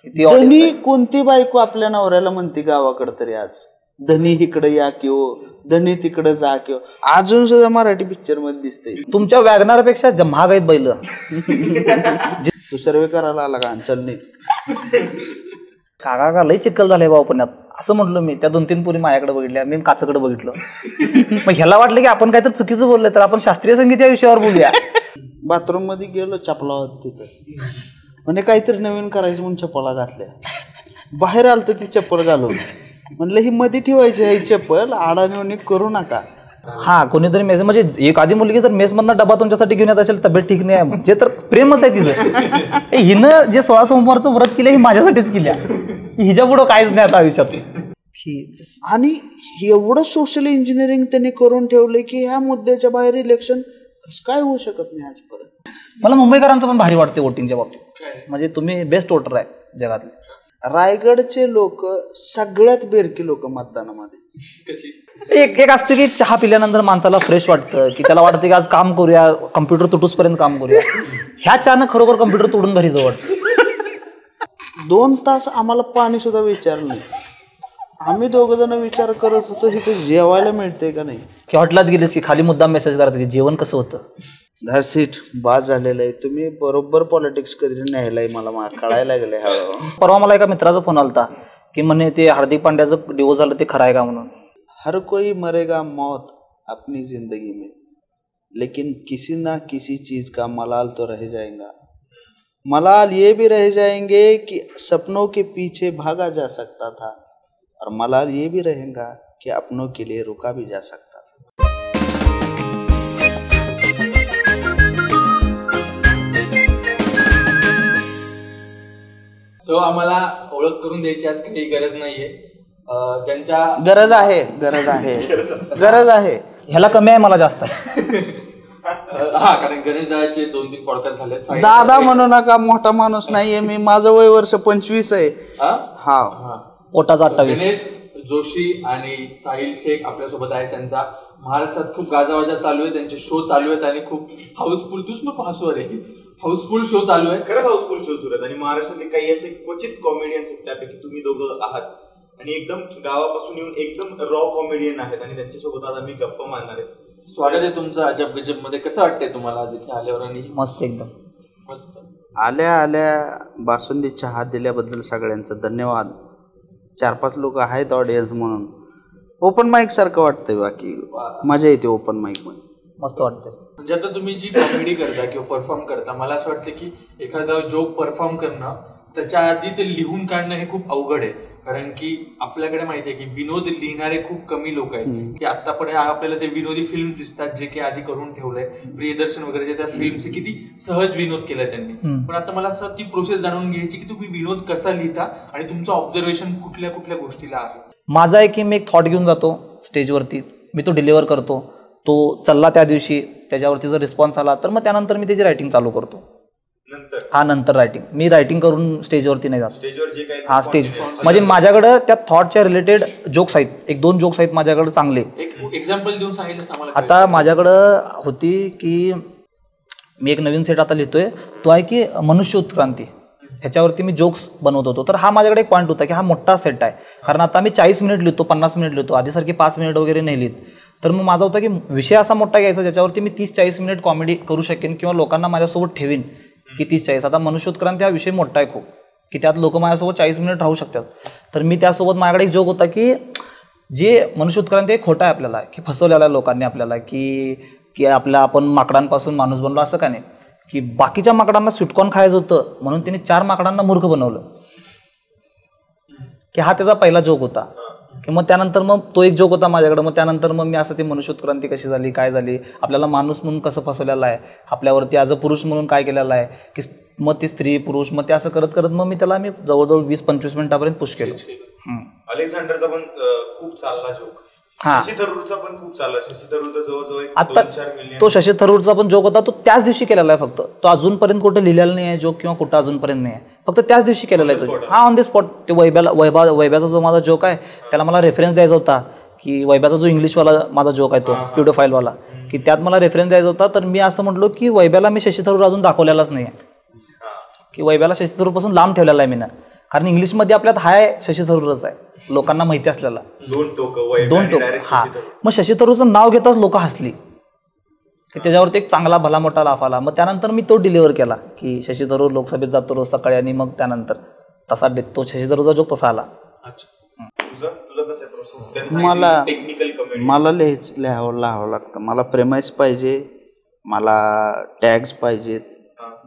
धनी कोणती बायको आपल्या नवऱ्याला म्हणते गावाकडे तरी आज, धनी इकडे या किंवा धनी तिकडे जा किंवा अजून सुद्धा मराठी पिक्चर मध्ये दिसतंय. तुमच्या वॅगनारपेक्षा महाग आहेत बैल. तू सर्वे करायला आला का चल नाही काका लई चिखल झालंय बाबा पुण्यात असं म्हटलं मी. त्या 2-3 पुरी माझ्याकडे बघितल्या, मी काचाकडे बघितलं. मग ह्याला वाटलं की आपण काहीतरी चुकीचं बोललोय, तर आपण शास्त्रीय संगीत या विषयावर बोलूया. बाथरूम मध्ये गेलो, चपला होत तिथं, म्हणजे काहीतरी नवीन करायचं म्हणून चप्पला घातल्या. बाहेर आलं तर ती चप्पल घालून म्हणलं ही मध्ये ठेवायची ही चप्पल, आडाणी करू नका. हा कोणीतरी मेस म्हणजे एक आधी मुलगी जर मेस मधनं डबा तुमच्यासाठी घेऊन येत असेल, तब्येत ठीक नाही जे तर प्रेमच आहे तिचं. हिनं जे 16 सोमवारचं व्रत केलं ही माझ्यासाठीच केल्या, हिच्या पुढं काहीच नाही आता आयुष्यात. आणि एवढं सोशल इंजिनिअरिंग त्यांनी करून ठेवलंय की ह्या मुद्द्याच्या बाहेर इलेक्शन काय होऊ शकत नाही आजपर्यंत. मला मुंबईकरांचं पण भारी वाटते वोटिंगच्या बाबतीत. म्हणजे तुम्ही बेस्ट वोटर आहे जगातले. रायगडचे लोक सगळ्यात बेरकी लोक मतदानामध्ये. एक असते की चहा पिल्यानंतर माणसाला फ्रेश वाटतं, की त्याला वाटतं की आज काम करूया, कम्प्युटर तुटूसपर्यंत काम करूया. ह्या चहानं खरोखर कम्प्युटर तुडून घरी जाऊ वाटतं. 2 तास आम्हाला पाणी सुद्धा विचारलं नाही. आम्ही 2 जण विचार करत होतो इथे जेवायला मिळते का नाही. की हॉटेलात गेलीस की खाली मुद्दाम मेसेज करतात की जेवण कसं होतं. दॅट्स इट, बास झालेलं आहे. तुम्ही बरोबर पॉलिटिक्स कधी न्यायलाय मला कळायला लागले. परवा मला एका मित्राचा फोन आलता की म्हणे ते हार्दिक पांड्याचं डिवोर्स झालं ते खरं आहे का म्हणून. हर कोई मरेगा मौत अपनी जिंदगी में, लेकिन किसी ना किसी चीज का मलाल तो रह जाएगा. मलाल ये भी रह जाएंगे कि सपनों के पीछे भागा जा सकता था, और मलाल ये भी रहेगा कि अपनों के लिए रुका भी जा सकता था. सो आम्हाला ओळख करून द्यायची आज काही गरज नाहीये. त्यांच्या गरज आहे. ह्याला कमी आहे, मला जास्त आहे. हा, कारण गणेश दादाचे 2-3 पॉडकास्ट झाले. दादा म्हणू नका, मोठा माणूस नाहीये मी. माझं वय वर्ष 25 आहे. हा, पोटाचा 28. गणेश जोशी आणि साहिल शेख आपल्यासोबत आहेत. त्यांचा महाराष्ट्रात खूप गाजावाजा चालू आहे, त्यांचे शो चालू आहेत आणि खूप हाऊसफुल, तूच नको हसवर आहे, हाऊसफुल शो चालू आहे. खरंच हाऊसफुल शो सुरू आहेत. आणि महाराष्ट्रातले काही असे क्वचित कॉमेडियन्स आहेत, त्यापैकी तुम्ही दोघं आहात. आणि एकदम गावापासून येऊन एकदम रॉ कॉमेडियन आहेत, आणि त्यांच्यासोबत आज आम्ही गप्पा मारणार आहेत. स्वागत आहे तुमचं अजब गजब मध्ये. कसं वाटतंय तुम्हाला आज इथे आल्यावर. आणि मस्त, एकदम मस्त. आल्या बासुंदी चहा दिल्याबद्दल सगळ्यांचं धन्यवाद. 4-5 लोक आहेत ऑडियन्स म्हणून. ओपन माईक सारखं वाटतंय, बाकी मजा येते ओपन माईक मध्ये, मस्त वाटतंय. म्हणजे आता तुम्ही जी कॉमेडी करता किंवा परफॉर्म करता, मला असं वाटतं की एखादा जोक परफॉर्म करणं, त्याच्या आधी ते लिहून काढणं हे खूप अवघड आहे. कारण की आपल्याकडे माहिती आहे की विनोद लिहिणारे खूप कमी लोक आहेत. की आतापर्यंत आपल्याला ते विनोदी फिल्म्स दिसतात जे की आधी करून ठेवलंय. प्रियदर्शन वगैरे त्या फिल्म्स किती सहज विनोद केलाय त्यांनी. पण आता मला असं ती प्रोसेस जाणून घ्यायची की तुम्ही विनोद कसा लिहिता आणि तुमचं ऑब्झर्वेशन कुठल्या कुठल्या गोष्टीला आहे. माझा आहे की मी एक थॉट घेऊन जातो स्टेजवरती, मी तो डिलिव्हर करतो, तो चालला त्या दिवशी, त्याच्यावरती जर रिस्पॉन्स आला तर मग त्यानंतर मी त्याची रायटिंग चालू करतो. नंतर रायटिंग, मी रायटिंग करून स्टेजवरती नाही जात. स्टेजवर जे काही हा, स्टेज म्हणजे माझ्याकडं त्या थॉटच्या रिलेटेड जोक्स आहेत, 1-2 जोक्स आहेत माझ्याकडे चांगले. एक एक्झाम्पल देऊन सांगितलं आता माझ्याकडं होती की मी एक नवीन सेट आता लिहितोय, तो आहे की मनुष्य उत्क्रांती. ह्याच्यावरती मी जोक्स बनवत होतो. तर हा माझ्याकडे एक पॉईंट होता की हा मोठा सेट आहे, कारण आता मी 40 मिनिट लिहितो, 50 मिनिट लिहितो, आधीसारखी 5 मिनिट वगैरे नाही लिहित. तर मग माझा होता की विषय असा मोठा घ्यायचा ज्याच्यावरती मी 30-40 मिनिट कॉमेडी करू शकेन किंवा लोकांना माझ्यासोबत ठेवीन की 30-40. आता मनुष्योत्क्रांती हा विषय मोठा आहे खूप, की त्यात लोक माझ्यासोबत 40 मिनिट राहू शकतात. तर मी त्यासोबत माझ्याकडे एक जोक होता की जे मनुष्योत्क्रांती हे खोटा आहे आपल्याला, की फसवलेला आहे लोकांनी आपल्याला, की आपण माकडांपासून माणूस बनलो असं का नाही, की बाकीच्या माकडांना स्वीटकॉर्न खायचं होतं म्हणून त्यांनी 4 माकडांना मूर्ख बनवलं. की हा त्याचा पहिला जोक होता. की मग त्यानंतर मग तो एक जोक होता माझ्याकडे. मग त्यानंतर मग मी असं ते मनुष्योत्क्रांती कशी झाली, काय झाली, आपल्याला माणूस म्हणून कसं फसवलेला आहे, आपल्यावरती ॲज अ पुरुष म्हणून काय केलेलं आहे, की मग ती स्त्री पुरुष, मग ते असं करत करत मग मी त्याला जवळजवळ 20-25 मिनिटापर्यंत पुश केलं. अलेक्झांडरचा पण खूप चालला जोक. शशी थरूरचा पण खूप चालला. शशी थरूरचा जवळजवळ आता 2-4 मिलियन. तो शशी थरूरचा पण जोक होता, तो त्याच दिवशी केलेला आहे फक्त. तो अजूनपर्यंत कुठे लिहिलेला नाही आहे जोक, किंवा कुठं अजूनपर्यंत नाही आहे, फक्त त्याच दिवशी केलेला आहे. हा, ऑन द स्पॉट. ते वैभ्याचा जो माझा जोक आहे त्याला मला रेफरन्स द्यायचा होता, की वैभ्याचा जो इंग्लिशवाला माझा जोक आहे तो प्युडोफाईलवाला, की त्यात मला रेफरन्स द्यायचा होता. तर मी असं म्हटलो की वैभ्याला मी शशी थरूर अजून दाखवलेलाच नाही आहे, की वैभ्याला शशी थरूरपासून लांब ठेवलेला आहे मी ना. कारण इंग्लिशमध्ये आपल्यात हाय शशी थरूरच आहे, लोकांना माहिती असलेला. दोन टोक हा. मग शशी थरूरचं नाव घेताच लोक हसली की त्याच्यावरती एक चांगला भला मोठा लाफ आला. मग त्यानंतर मी तो डिलिव्हर केला की शशी थरूर लोकसभेत जातो रोज सकाळी, आणि मग त्यानंतर तसा तो शशी थरूरचा जोक तसा आला. मला लिहावं लागतं. मला प्रेमाइस पाहिजे, मला टॅग्स पाहिजेत,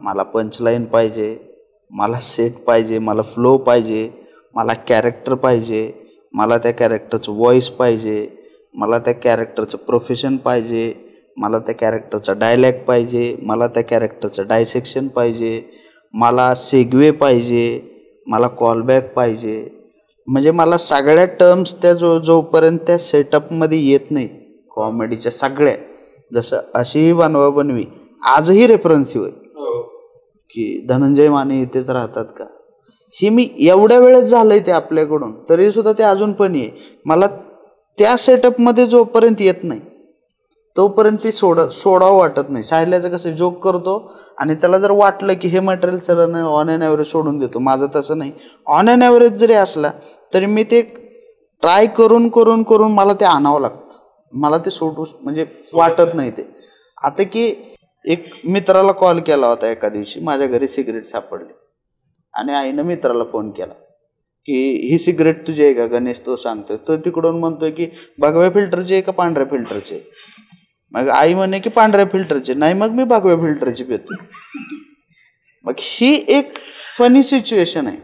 मला पंचलाईन पाहिजे, मला सेट पाहिजे, मला फ्लो पाहिजे, मला कॅरेक्टर पाहिजे, मला त्या कॅरेक्टरचं व्हॉइस पाहिजे, मला त्या कॅरेक्टरचं प्रोफेशन पाहिजे, मला त्या कॅरेक्टरचा डायलॉग पाहिजे, मला त्या कॅरेक्टरचं डायसेक्शन पाहिजे, मला सेगवे पाहिजे, मला कॉलबॅक पाहिजे. म्हणजे मला सगळ्या टर्म्स त्या जोपर्यंत त्या सेटअपमध्ये येत नाहीत कॉमेडीच्या सगळ्या, जसं अशीही बनवा बनवी आजही रेफरन्सिव्ह आहे की धनंजय माने इथेच राहतात का, हे मी एवढ्या वेळेस झालंय ते आपल्याकडून, तरी सुद्धा ते अजून पण आहे. मला त्या सेटअपमध्ये जोपर्यंत येत नाही तोपर्यंत ती सोडावं वाटत नाही. सायल्याचं कसं जोक करतो आणि त्याला जर वाटलं की हे मटेरियल चला नाही, ऑन अँड ॲव्हरेज सोडून देतो. माझं तसं नाही. ऑन अँड ॲव्हरेज जरी असला तरी मी ते ट्राय करून मला ते आणावं लागतं. मला ते सोडू म्हणजे वाटत नाही ते. आता की एक मित्राला कॉल केला होता एका दिवशी, माझ्या घरी सिगरेट सापडली आणि आईनं मित्राला फोन केला की ही सिगरेट तुझी आहे का गणेश, तो सांगतोय. तो तिकडून म्हणतोय की भगव्या फिल्टरची आहे का पांढऱ्या फिल्टरची. मग आई म्हणे की पांढऱ्या फिल्टरची. नाही, मग मी भगव्या फिल्टरची पितो. मग ही एक फनी सिच्युएशन आहे.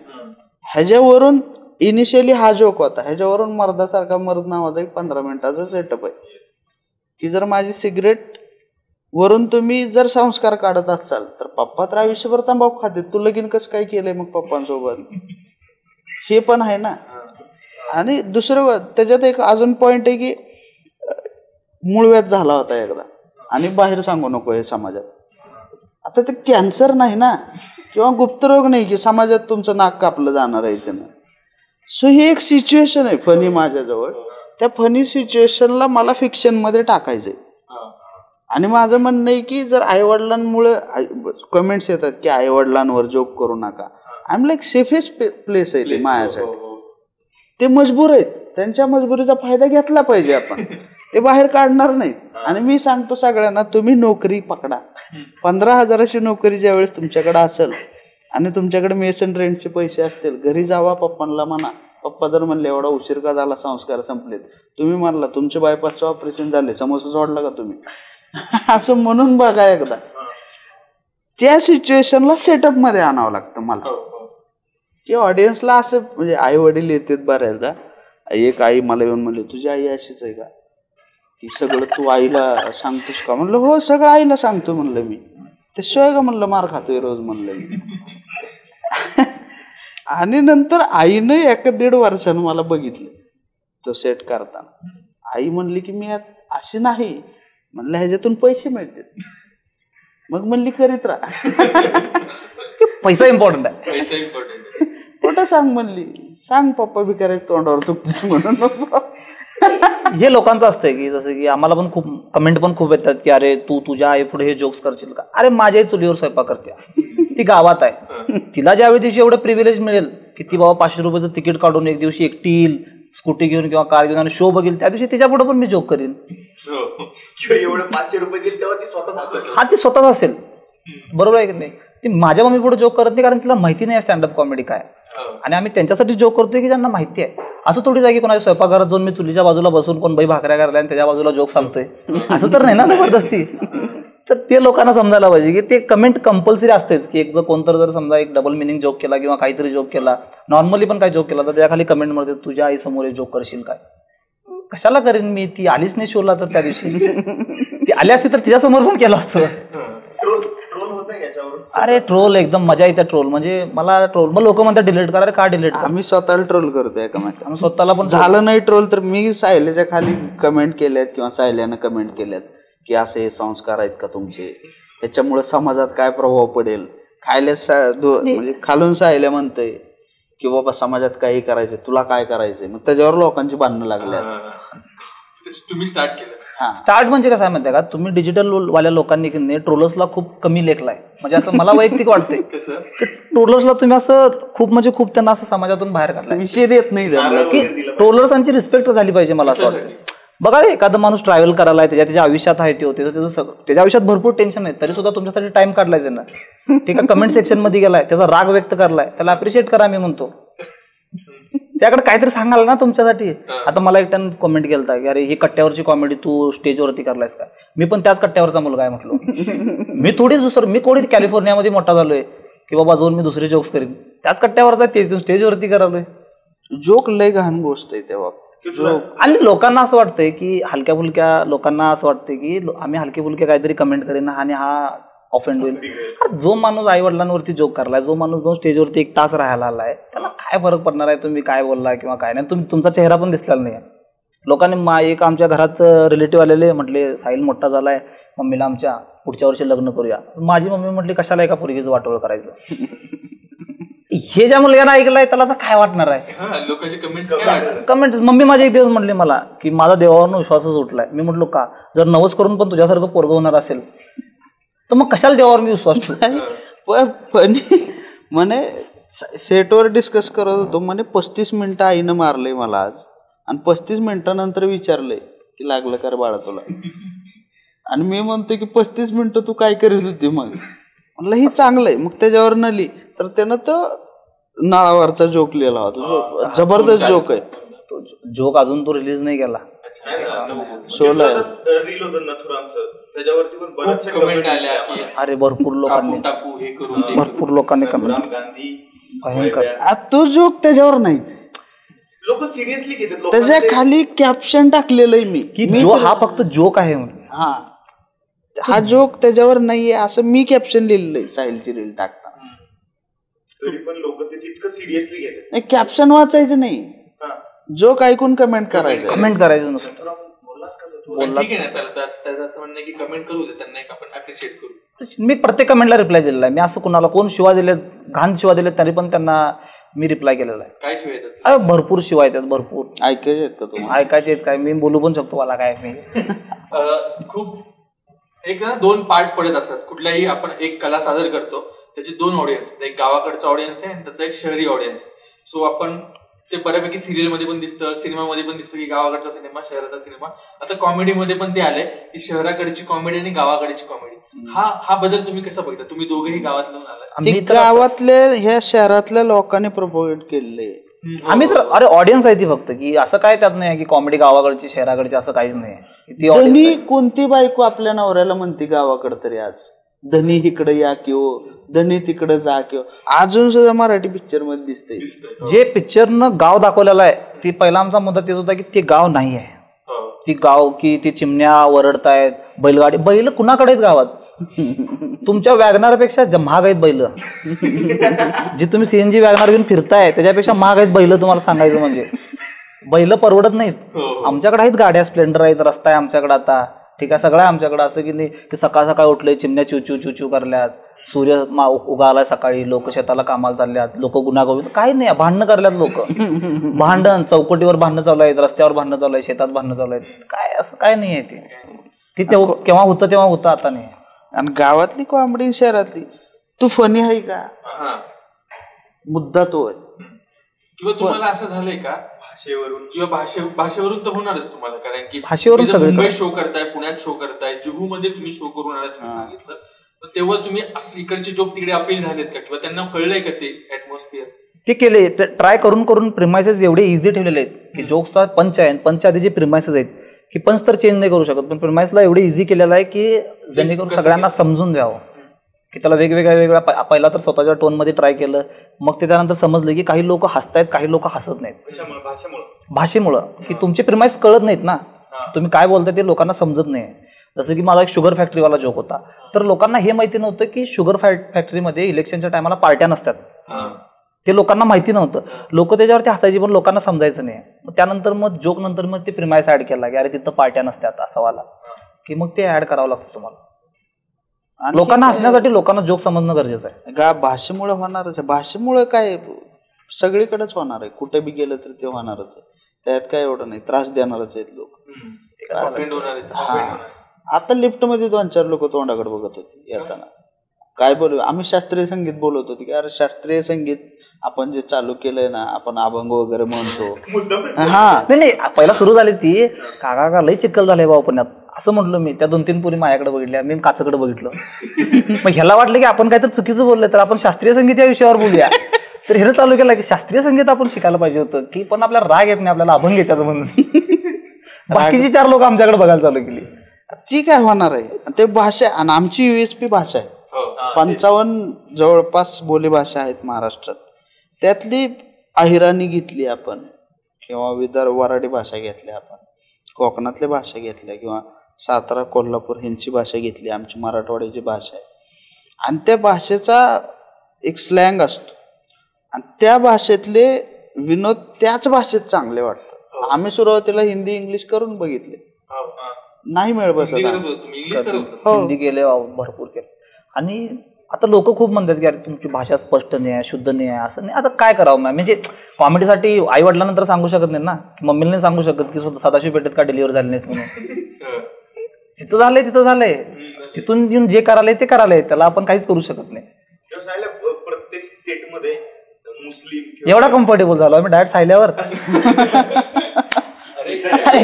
ह्याच्यावरून इनिशियली हा जोक होता, ह्याच्यावरून मर्दासारखा मर्द नावाचा एक 15 मिनिटाचा सेटअप आहे की जर माझी सिगरेट वरून तुम्ही जर संस्कार काढत असाल तर पप्पा तर आयुष्यभर तंबाखू खाते, तू लगीन कसं काय केलंय मग पप्पांसोबत, हे पण आहे ना. आणि दुसरं त्याच्यात एक अजून पॉइंट आहे की मूळव्याध झाला होता एकदा आणि बाहेर सांगू नको हे समाजात. आता ते कॅन्सर नाही ना किंवा गुप्तरोग नाही की समाजात तुमचं नाक कापलं जाणार आहे त्यानं. सो ही एक सिच्युएशन आहे फनी माझ्याजवळ. त्या फनी सिच्युएशनला मला फिक्शनमध्ये टाकायचंय. आणि माझं म्हणणं आहे की जर आईवडिलांमुळे कमेंट्स येतात की आईवडिलांवर जोक करू नका, I am like safest place आहे ते माझ्यासाठी. ते मजबूर आहेत, त्यांच्या मजबुरीचा फायदा घेतला पाहिजे आपण. ते बाहेर काढणार नाहीत. आणि मी सांगतो सगळ्यांना, तुम्ही नोकरी पकडा. 15,000ची नोकरी ज्यावेळेस तुमच्याकडे असेल आणि तुमच्याकडे मेसन रेंटचे पैसे असतील, घरी जावा, पप्पांना म्हणा. पप्पा जर म्हणले एवढा उशीर का झाला, संस्कार संपलेत, तुम्ही म्हणला तुमच्या बायपासचं ऑपरेशन झाले, समोसा जोडला का तुम्ही, असं म्हणून बघा एकदा. त्या सिच्युएशनला सेटअप मध्ये आणावं लागतं मला. की ऑडियन्सला असं म्हणजे आई वडील येतात बऱ्याचदा. एक आई मला येऊन म्हणली तुझी आई अशीच आहे का, की सगळं तू आईला सांगतोस का. म्हणलं हो सगळं आईला सांगतो म्हणलं मी. ते शिवाय का म्हणलं मार खातोय रोज म्हणलं मी. आणि नंतर आईनं 1-1.5 वर्षानं मला बघितलं तो सेट करताना. आई म्हणली की मी अशी नाही म्हणलं, ह्याच्यातून पैसे मिळतात. मग म्हणली करीत राहा. पैसा इम्पॉर्टंट आहे, पैसा इम्पॉर्टंट. कुठं सांग म्हणली, सांग पप्पा भिकाऱ्याच्या तोंडावर तुपतीस म्हणून. हे लोकांचं असतंय की जसं की आम्हाला पण खूप कमेंट पण खूप येतात की अरे तू तुझ्या आई पुढे हे जोक्स करशील का. अरे माझ्या आई चुलीवर स्वयंपाक करते, ती गावात आहे. तिला ज्यावेळी दिवशी एवढं प्रिव्हिलेज मिळेल की ती बाबा 500 रुपयाचं तिकीट काढून एक दिवशी एकटी येईल स्कूटी घेऊन किंवा कार घेऊन आणि शो बघेल, त्या दिवशी तिच्या पुढे पण मी जोक करीन. एवढं 500 रुपये दिले तेव्हा ती स्वतःच असेल. हा, ती स्वतःच असेल. बरोबर आहे की नाही. ती माझ्या मम्मी पुढे जोक करत नाही कारण तिला माहिती नाही स्टँडअप कॉमेडी काय. आणि आम्ही त्यांच्यासाठी जोक करतोय की ज्यांना माहिती आहे. असं थोडी जागी कोणाच्या स्वयंपाकघरात जाऊन मी चुलीच्या बाजूला बसून कोण बाई भाकऱ्या करायला आणि त्याच्या बाजूला जोक सांगतोय, असं तर नाही ना जबरदस्ती. तर ते लोकांना समजायला पाहिजे की ते कमेंट कंपल्सरी असतेच की एक जर कोणतर जर समजा एक डबल मिनिंग जोक केला किंवा काहीतरी जोक केला, नॉर्मली पण काही जोक केला, तर त्याखाली कमेंट मध्ये तुझ्या आई समोर जोक करशील काय. कशाला करेन मी, ती आलीच नाही शोला तर त्या दिवशी. ती आली असती तर तिच्या समोर पण केलं असतं. अरे ट्रोल एकदम मजा येते ट्रोल. म्हणजे मला ट्रोल मग लोक म्हणतात डिलीट करा. का डिलीट, आम्ही स्वतःला ट्रोल करतो एकमेकांना. स्वतःला पण झालं नाही ट्रोल तर मी सायल्याच्या खाली कमेंट केल्यात किंवा सायल्यानं कमेंट केल्यात की असे हे संस्कार आहेत का तुमचे, ह्याच्यामुळे समाजात काय प्रभाव पडेल. म्हणजे खालून सायल्या म्हणतंय की बाबा समाजात काही करायचंय, तुला काय करायचंय. मग त्याच्यावर लोकांची भांडणं लागल्यात. तुम्ही स्टार्ट केलं. स्टार्ट म्हणजे कसं आहे माहिती आहे का, तुम्ही डिजिटल वाल्या लोकांनी की नाही ट्रोलर्सला खूप कमी लेखलाय. म्हणजे असं मला वैयक्तिक वाटतंय की ट्रोलर्सला तुम्ही असं खूप त्यांना असं समाजातून बाहेर काढलाय. विषय देत नाही की ट्रोलर्सांची रिस्पेक्ट झाली पाहिजे मला असं वाटतं. बघा रे, एखादा माणूस ट्रॅव्हल करायला त्याच्या आयुष्यात आहे त्याच्या आयुष्यात भरपूर टेन्शन आहे, तरी सुद्धा तुमच्यासाठी टाइम काढलाय त्यांना. ठीक आहे, कमेंट सेक्शन मध्ये गेलाय, त्याचा राग व्यक्त करलाय, त्याला अप्रिशिएट करा मी म्हणतो. त्याकडे काहीतरी सांगाल ना तुमच्यासाठी. आता मला एकट्यानं कमेंट केलता की अरे ही कट्ट्यावरची कॉमेडी तू स्टेजवरती करलायस का. मी पण त्याच कट्ट्यावरचा मुलगा आहे म्हटलो. मी कोणी कॅलिफोर्नियामध्ये मोठा झालोय की बाबा जाऊन मी दुसरे जोक्स करीन. त्याच कट्ट्यावरचा ते स्टेजवरती करालोय. जोक लय घाण गोष्ट आहे तेव्हा. आणि लोकांना असं वाटतंय की हलक्या फुलक्या लोकांना असं वाटतंय की आम्ही हलके फुलके काहीतरी कमेंट करेन आणि हा ऑफेंड होईल. जो माणूस आई वडिलांवरती जोक करलाय, जो माणूस जो स्टेजवरती 1 तास राहायला आलाय, त्याला काय फरक पडणार आहे तुम्ही काय बोलला किंवा काय नाही. तुमचा चेहरा पण दिसलेला नाही. लोकांनी एक आमच्या घरात रिलेटिव्ह आलेले, म्हटले साहिल मोठा झालाय, मम्मीला आमच्या पुढच्या वर्षी लग्न करूया. माझी मम्मी म्हटली कशाला एका पोरगीचं वाटोळ करायचं. हे ज्या मुलग्यानं ऐकलंय त्याला तर काय वाटणार आहे. लोकांचे कमेंट. मम्मी माझी एक दिवस म्हणली मला की माझा देवावरून विश्वासच उठलाय. मी म्हटलो का, जर नवस करून पण तुझ्यासारखं पोरगं होणार असेल तर मग कशाला देवावर मी विश्वास ठेवू. पण म्हणे सेटवर डिस्कस करत होतो, म्हणे 35 मिनिटं आईनं मारलंय मला आज, आणि 35 मिनिटानंतर विचारलंय की लागलं का रे बाळा तुला. आणि मी म्हणतो की 35 मिनिटं तू काय करीत होती. मग म्हणलं ही चांगलंय. मग त्याच्यावर न लिही तर त्यानं तो नळावरचा जोक लिहिला होता. जबरदस्त जोक आहे. जोक अजून तो रिलीज नाही केला. शोला रील होतं नथुरामचं, त्याच्यावरती पण बरेचसे कमेंट आल्या की अरे भरपूर लोकांनी कमेंट. भयंकर. तो जोक त्याच्यावर नाहीच. लोक सिरियसली घेतात. त्याच्या खाली कॅप्शन टाकलेलं आहे मी की हा फक्त जोक आहे. हा जोक त्याच्यावर नाहीये असं मी कॅप्शन लिहिलेलं आहे साहिलची रील टाकताना. तरी पण लोक ते तितकं सिरियसली घेतात. नाही, कॅप्शन वाचायचं नाही, जोक ऐकून कमेंट करायचं नुसतं. मी प्रत्येक कमेंटला रिप्लाय दिलेला आहे. मी असं कुणाला कोण शिवा दिले, घाण शिवा दिले, तरी पण त्यांना मी रिप्लाय केलेला आहे. काय शिवाय येतात? भरपूर शिवाय येतात. भरपूर ऐकायचे आहेत का तुम्हाला? ऐकायचे आहेत काय? मी बोलू पण शकतो. मला काय नाही. खूप एक ना 2 पार्ट पडत असतात. कुठलाही आपण एक कला सादर करतो त्याचे 2 ऑडियन्स, एक गावाकडचा ऑडियन्स आहे आणि त्याचा एक शहरी ऑडियन्स. सो आपण ते बऱ्यापैकी सिरियल मध्ये पण दिसतं, सिनेमामध्ये पण दिसतं की गावाकडचा सिनेमा, शहराचा सिनेमा. आता कॉमेडीमध्ये पण ते आलंय की शहराकडची कॉमेडी आणि गावाकडची कॉमेडी. हा बदल तुम्ही कसा बघता? तुम्ही दोघेही गावातून आलाय. गावातले ह्या शहरातल्या लोकांनी प्रोपोगेट केलेले. आम्ही तर अरे ऑडियन्स आहे ती फक्त, की असं काय त्यात नाही की कॉमेडी गावाकडची शहराकडची असं काहीच नाही. धनी कोणती बायको आपल्या नवऱ्याला म्हणते गावाकडे तरी आज धनी इकडे या किंवा धनी तिकडे जा किंवा अजून सुद्धा मराठी पिक्चर मध्ये दिसतंय. जे पिक्चरनं गाव दाखवलेलं आहे ती पहिला आमचा मुद्दा तेच होता की ते गाव नाही आहे. ती गाव की ती चिमण्या वरडतायत, बैलगाडी, बैल कुणाकडे आहेत गावात? तुमच्या वॅगनारपेक्षा महाग आहेत बैल. जी तुम्ही सीएनजी वॅगनार घेऊन फिरताय त्याच्यापेक्षा महाग आहेत बैल. तुम्हाला सांगायचं म्हणजे बैल परवडत नाहीत. आमच्याकडे आहेत गाड्या, स्प्लेंडर आहेत, रस्ता आहे आमच्याकडे आता. ठीक आहे, सगळं आहे आमच्याकडे. असं की नाही की सकाळ सकाळ उठले, चिमण्या चिवचिव चिवचिव करल्यात, सूर्य उगालाय सकाळी, लोक शेताला कामाला चालल्यात, लोक गुन्हा काही नाही, भांडणं करल्यात लोक. भांडण चौकटीवर भांडणं चालू आहेत, रस्त्यावर भांडणं चालू आहे, शेतात भांडणं चालू आहेत. काय असं काय नाही आहे. ते केव्हा होतं तेव्हा होतं, आता नाही. आणि गावातली कॉमेडी शहरातली, तू फनी आहे का, मुद्दा तो आहे. किंवा तुम्हाला असं झालंय का भाषेवरून किंवा भाषेवरून तर होणारच तुम्हाला, कारण की भाषेवरून मुंबईत शो करताय, पुण्यात शो करताय, जुहू मध्ये तुम्ही शो करून आलाय, तुम्ही सांगितलं. तेव्हा तुम्ही असली इकडचे जोक तिकडे अपील झालेत का, किंवा त्यांना कळलंय का ते ऍटमॉस्फिअर? ते केले, ट्राय करून करून प्रिमायसेस एवढे इझी ठेवलेले आहेत की जोक्सचा पंच आहे, पंच आधी जे प्रिमायसेस आहेत की पंच तर चेंज नाही करू शकत, पण प्रिमाइसला एवढे इझी केलेलं आहे की जेणेकरून सगळ्यांना समजून द्यावं की त्याला वेगवेगळ्या पहिला तर स्वतःच्या टोन मध्ये ट्राय केलं, मग ते त्यानंतर समजलं की काही लोक हसतायत, काही लोक हसत नाहीत. भाषेमुळं की तुमचे प्रिमाइस कळत नाहीत ना, तुम्ही काय बोलताय ते लोकांना समजत नाही. जसं की माझा एक शुगर फॅक्टरीवाला जोक होता, तर लोकांना हे माहिती नव्हतं की शुगर फॅक्टरीमध्ये इलेक्शनच्या टायमाला पार्ट्या नसतात. ते लोकांना माहिती नव्हतं, लोक त्याच्यावरती हसायची पण लोकांना समजायचं नाही. त्यानंतर मग जोक नंतर मग ते प्रिमाइस ऍड केला की अरे तिथं पार्ट्या नसतात असा वाला, की मग ते ऍड करावं लागतं तुम्हाला. लोकांना हसण्यासाठी लोकांना जोक समजणं गरजेचं आहे. का भाषेमुळे होणारच आहे, भाषेमुळे काय सगळीकडेच होणार आहे, कुठे बी गेलं तर ते होणारच आहे, त्यात काय एवढं नाही, त्रास देणारच आहेत लोक. Offend होणार आहेत. हा आता लिफ्ट मध्ये 2-4 लोक तोंडाकडे बघत होते येताना. काय बोलू आम्ही शास्त्रीय संगीत बोलत होतो की अरे शास्त्रीय संगीत आपण जे चालू केलंय ना आपण अभंग वगैरे म्हणतो. हा नाही पहिला सुरू झाली ती काका लय चिखल झाले बाबा पुण्यात असं म्हटलं मी. त्या 2-3 पुरी माझ्याकडे बघितल्या मी काचाकडे बघितलं. मग ह्याला वाटलं की आपण काहीतरी चुकीचं बोललंय तर आपण शास्त्रीय संगीत या विषयावर बोलूया. तर हे चालू केलं की शास्त्रीय संगीत आपण शिकायला पाहिजे होतं की पण आपल्याला राग येत नाही आपल्याला अभंग येतात म्हणून. बाकीची 4 लोक आमच्याकडे बघायला चालू केली. ती काय होणार आहे ते भाषा आणि आमची USP भाषा आहे. 55 जवळपास बोली भाषा आहेत महाराष्ट्रात. त्यातली अहिराणी घेतली आपण किंवा वराडी भाषा घेतली आपण कोकणातल्या भाषा घेतल्या किंवा सातारा कोल्हापूर ह्यांची भाषा घेतली आमची मराठवाड्याची भाषा आहे. आणि त्या भाषेचा एक स्लँग असतो आणि त्या भाषेतले विनोद त्याच भाषेत चांगले वाटतात. आम्ही सुरुवातीला हिंदी इंग्लिश करून बघितले नाही मिळ बसत. हिंदी केले भरपूर केले. आणि आता लोक खूप म्हणतात की अरे तुमची भाषा स्पष्ट नाही आहे शुद्ध नाही आहे असं नाही. आता काय करावं म्हणजे कॉमेडीसाठी आई वडिलांनंतर सांगू शकत नाही ना मम्मीला नाही सांगू शकत की सदाशिव पेठेत का डिलिव्हर झाले नाहीत म्हणून. जिथं झालंय तिथून येऊन जे करायलंय ते करायलंय त्याला आपण काहीच करू शकत नाही. प्रत्येक सेट मध्ये मुस्लिम एवढा कम्फर्टेबल झालो आम्ही डायरेक्ट सायल्यावर.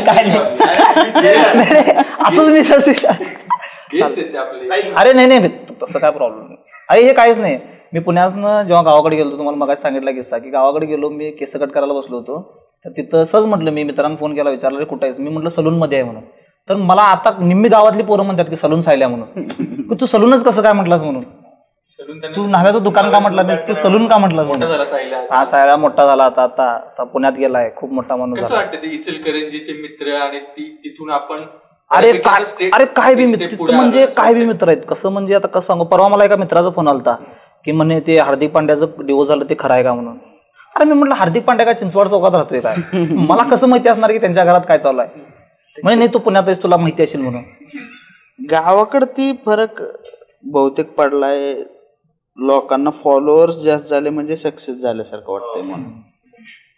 काय नाही असंच मी अरे नाही तसं काय प्रॉब्लेम नाही. अरे हे काहीच नाही. मी पुण्यातनं जेव्हा गावाकडे गेलो तुम्हाला मगाशी सांगितला किस्सा की गावाकडे गेलो मी केस कट करायला बसलो होतो तर तिथं सहज म्हटलं मी मित्रांना फोन केला विचारलं रे कुठं आहेस मी म्हटलं सलून मध्ये आहे म्हणून. तर मला आता निम्मी गावातली पोरं म्हणतात की सलून सायल्या म्हणून. तू सलूनच कसं काय म्हटलास म्हणून तू न्हाव्याचं दुकान का म्हटलं नाहीस तू सलून का म्हटलं. हा सायला मोठा झाला आता पुण्यात गेलाय खूप मोठा माणूस. कसं वाटतं ते इचलकरंजीचे मित्र आणि तिथून आपण अरे काय बी मित्र म्हणजे काय बी मित्र आहेत. कसं म्हणजे आता कसं सांगू परवा मला एका मित्राचा फोन आलता की म्हणे ते हार्दिक पांड्याचं डिवोर्स झालं ते खरं आहे का म्हणून. अरे मी म्हटलं हार्दिक पांड्या काय चिंचवड चौकात राहतोय काय मला कसं माहिती असणार की त्यांच्या घरात काय चालू आहे. म्हणजे नाही तू पुण्यात आहेस तुला माहिती असेल म्हणून. गावाकडे ती फरक बहुतेक पडलाय. लोकांना फॉलोअर्स जास्त झाले म्हणजे सक्सेस झाल्यासारखं वाटतंय म्हणून.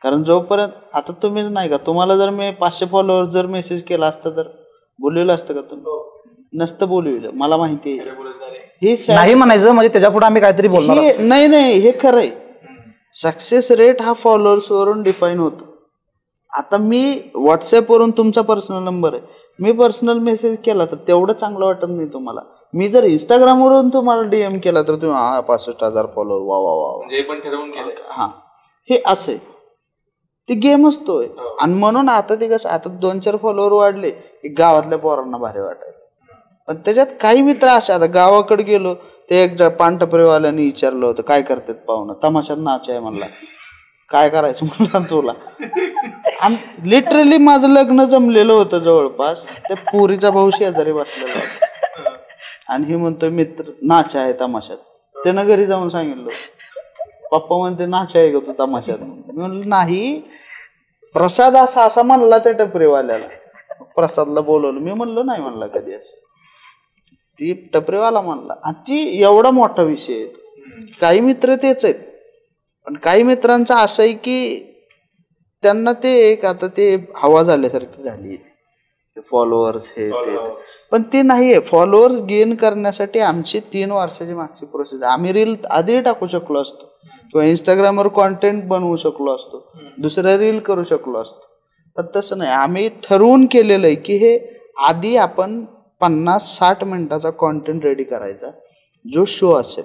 कारण जोपर्यंत आता तुम्हीच नाही का तुम्हाला जर मी 500 फॉलोअर्स जर मेसेज केला असतं तर बोललेलं असतं का तुम्ही नसतं बोलविलं मला माहिती आहे. हे नाही म्हणायचं म्हणजे त्याच्या पुढे आम्ही काहीतरी बोलणार नाही हे खरं आहे. सक्सेस रेट हा फॉलोअर्स वरून डिफाईन होतो. आता मी व्हॉट्सअपवरून तुमचा पर्सनल नंबर आहे मी पर्सनल मेसेज केला तर तेवढं चांगलं वाटत नाही तुम्हाला. मी जर इंस्टाग्रामवरून तुम्हाला DM केला तर तुम्ही 65,000 फॉलोअर वा वा वा हा हे असं ते गेम असतोय. आणि म्हणून आता ते कसं आता 2-4 फॉलोअर वाढले की गावातल्या पोरांना भारी वाटायला. पण त्याच्यात काही मित्र असे आता गावाकडे गेलो ते एक पानटपरीवाल्याने विचारलं होतं काय करतात पाहुणं तमाशात नाच आहे म्हणला काय करायचं म्हणला तुला. आणि लिटरली माझं लग्न जमलेलं होतं जवळपास त्या पुरीचा भाऊ शेजारी बसलेला होता आणि हे म्हणतोय मित्र नाच आहे तमाशात. त्यानं घरी जाऊन सांगितलं पप्पा म्हणते नाच आहे का तू तमाशात. मी म्हणलं नाही प्रसाद असा म्हणला त्या टपरीवाल्याला. प्रसादला बोलवलं मी म्हणलं नाही म्हणला कधी असं. ती टपरीवाला म्हणला आणि ती एवढा मोठा विषय आहे. काही मित्र तेच आहेत पण काही मित्रांचं असं आहे की त्यांना ते एक आता ते हवा झाल्यासारखी झाली फॉलोअर्स हे ते. पण ते नाहीये. फॉलोअर्स गेन करण्यासाठी आमची 3 वर्षाची मागची प्रोसेस. आम्ही रील आधी टाकू शकलो असतो किंवा इंस्टाग्रामवर कॉन्टेंट बनवू शकलो असतो दुसऱ्या रील करू शकलो असतो. पण तसं नाही. आम्ही ठरवून केलेलं आहे की हे आधी आपण 50-60 मिनिटाचा कॉन्टेंट रेडी करायचा जो शो असेल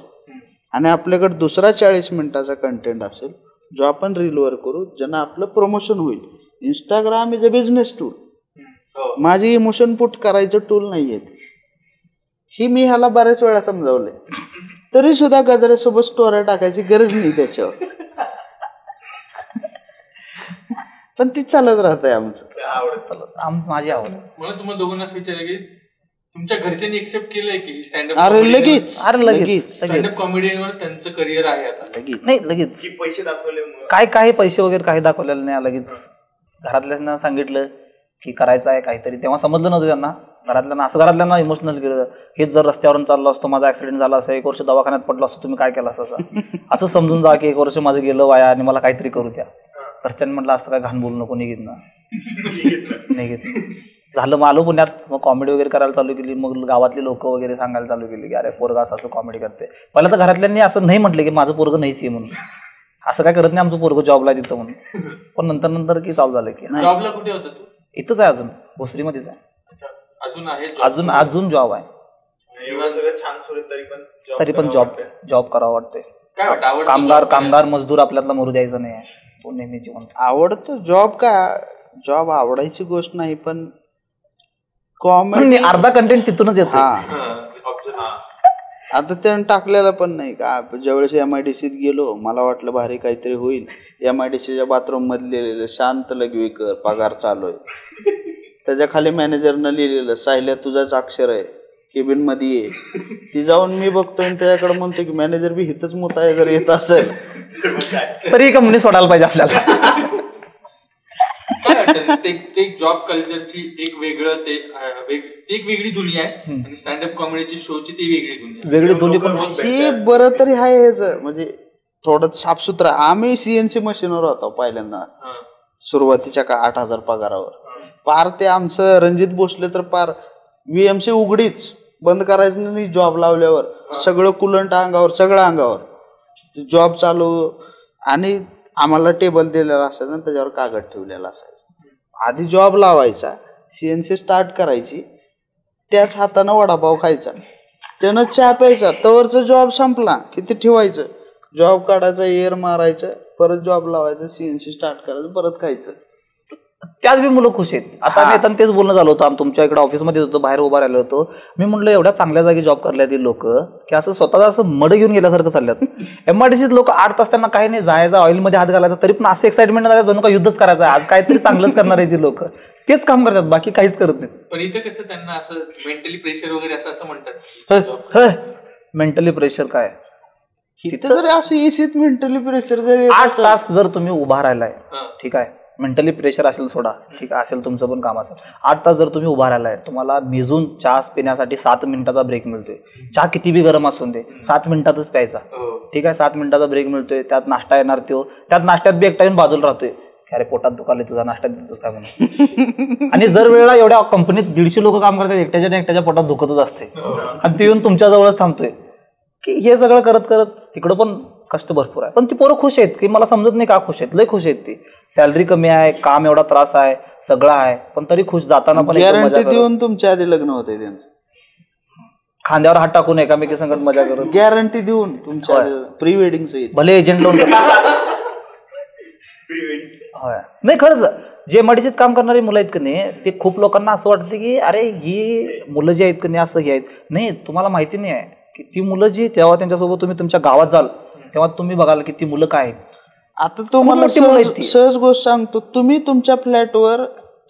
आणि आपल्याकडे दुसरा 40 मिनिटाचा कंटेंट असेल जो आपण रीलवर करू ज्यानं आपलं प्रमोशन होईल. Instagram is a business tool. माझी इमोशन पुट करायचं टूल नाही आहे. ही मी ह्याला बऱ्याच वेळा समजावलंय तरी सुद्धा गजऱ्यासोबत स्टोऱ्या टाकायची गरज नाही त्याच्यावर. पण ती चालत राहतंय आमचं. माझी आवड. मला तुम्हाला दोघांनाच विचारलं की तुमच्या घरच्यांनी एक्सेप्ट केलंय की स्टँडअप लगेच स्टँडअप कॉमेडियनवर त्यांचं करिअर आहे आता नाही लगेच पैसे दाखवले काही पैसे वगैरे काही दाखवलेलं नाही. लगेच घरातल्यांना सांगितलं की करायचं आहे काहीतरी तेव्हा समजलं नव्हतं त्यांना. घरातल्यांना इमोशनल केलं. हेच जर रस्त्यावरून चाललो असतो माझा ऍक्सिडेंट झाला असं 1 वर्ष दवाखान्यात पडलो असतो तुम्ही काय केलं असं समजून जा की 1 वर्ष माझं गेलं वाया आणि मला काहीतरी करू द्या. घरच्यांनी म्हटलं असं काय घाण बोलू नको निघित ना नाही घेत. झालं मग आलो पुण्यात, मग कॉमेडी वगैरे करायला चालू केली. मग गावातली लोक वगैरे सांगायला चालू केली की अरे पोरगा असं कॉमेडी करते. पहिला तर घरातल्यांनी असं नाही म्हटलं की माझं पोरगं नाहीच आहे म्हणून, असं काय करत नाही आमचं पोरगं जॉबला तिथं म्हणून. पण नंतर नंतर की चालू झालं की जॉबला कुठे होता तू? इथंच आहे, अजून भोसरीमध्येच आहे. अजून आहे अजून जॉब आहे. सगळं छान सुरू तरी पण जॉब करावं वाटते. काय वाटतं कामगार मजदूर आपल्यातला मरू द्यायचा नाही आहे, तो नेहमीची म्हणतो. आवडतं जॉब आवडायची गोष्ट नाही, पण कॉमेडी अर्धा कंटेंट तिथूनच येतो. आता त्यानं टाकलेलं पण नाही का, ज्यावेळेस MIDCत गेलो मला वाटलं भारी काहीतरी होईल. MIDCच्या बाथरूम मध्ये लिहिलेलं शांत लघवीकर पगार चालू आहे. त्याच्या खाली मॅनेजरनं लिहिलेलं सायल्या तुझाच अक्षर आहे, केबिन मध्ये ये. ती जाऊन मी बघतोय त्याच्याकडे म्हणतो की मॅनेजर बी हिथच मोठा आहे, जर येत असेल तरी कंपनी सोडायला पाहिजे आपल्याला. काय वाटतं ते जॉब कल्चरची एक वेगळी दुनिया आहे आणि स्टँडअप कॉमेडीची शोची ती वेगळी दुनिया पण हे बरं तरी आहे ह्याच, म्हणजे थोडं साफसुथरा. आम्ही CNC मशीनवर होतो पहिल्यांदा सुरुवातीच्या 8,000 पगारावर. पार ते आमचं रणजित भोसले तर पार VMC उघडीच बंद करायचं नाही. जॉब लावल्यावर सगळं कुलंट अंगावर, सगळं अंगावर जॉब चालू. आणि आम्हाला टेबल दिलेला असायचा आणि त्याच्यावर कागद ठेवलेला असायचा. आधी जॉब लावायचा, CNC स्टार्ट करायची, त्याच हातानं वडापाव खायचा, त्यानं चहा प्यायचा, तवरचा जॉब संपला की ते ठेवायचं, जॉब काढायचा, एअर मारायचं, परत जॉब लावायचं, CNC स्टार्ट करायचं, परत खायचं. त्याच बी मुलं खुश आहेत. आता मी येताना तेच बोलणं झालं होतं, तुमच्या इकडे ऑफिसमध्ये होतो, बाहेर उभा राहिलो होतो. मी म्हणलं एवढ्या चांगल्या जागी जॉब करल्या ती लोक की असं स्वतःला असं मड घेऊन गेल्यासारखं चालल्यात. MIDCत लोक 8 तास त्यांना काही नाही, जायचं ऑइलमध्ये हात घालायचा, तरी पण असं एक्साइटमेंट झालं जणू का युद्धच करायचं, आज काहीतरी चांगलंच करणार आहे ती लोक. तेच काम करतात, बाकी काहीच करत नाही. पण इथं कसं त्यांना असं मेंटली प्रेशर वगैरे असं म्हणतात. मेंटली प्रेशर काय इथं जरी असं एसीत मेंटली प्रेशर जरी 8 तास जर तुम्ही उभा राहिलाय, ठीक आहे, मेंटली प्रेशर असेल सोडा, ठीक आहे, असेल तुमचं पण काम असेल. 8 तास जर तुम्ही उभा राहिलाय, तुम्हाला भिजून चहा पिण्यासाठी 7 मिनिटाचा ब्रेक मिळतोय. चहा किती बी गरम असून दे 7 मिनिटातच प्यायचा, ठीक आहे. 7 मिनिटाचा ब्रेक मिळतोय, त्यात नाश्ता येणार, त्यात नाश्त्यात बी एकटा येऊन बाजूला राहतोय, अरे पोटात दुखाले तुझा नाश्ता देतोस काय म्हणून. आणि जर वेळेला एवढ्या कंपनीत 150 लोक काम करतात, एकट्याच्या पोटात दुखतच असते, आणि ते येऊन तुमच्या जवळच थांबतोय. की हे सगळं करत करत तिकडं पण कष्ट भरपूर आहे. पण ती पोरं खुश आहेत की मला समजत नाही का खुश आहेत, लय खुश आहेत. ती सॅलरी कमी आहे, काम एवढा त्रास आहे, सगळं आहे, पण तरी खुश. जाताना पण गॅरंटी देऊन तुमच्या आधी लग्न होतंय त्यांचं, खांद्यावर हात टाकून एकामेकी संगत मजा करून, गॅरंटी देऊन तुमच्या प्री वेडिंगचं भले एजंट लोन नाही. खरंच जे MIDCत काम करणारी मुलं आहेत की नाही, ते खूप लोकांना असं वाटतं की अरे ही मुलं जी आहेत की नाही असं हे आहेत. नाही, तुम्हाला माहिती नाही आहे की ती मुलं जी, तेव्हा त्यांच्यासोबत तुम्ही तुमच्या गावात जाल तेव्हा तुम्ही बघाल की ती मुलं काय आहेत. आता तुम्हाला सहज गोष्ट सांगतो, तुम्ही तुमच्या फ्लॅटवर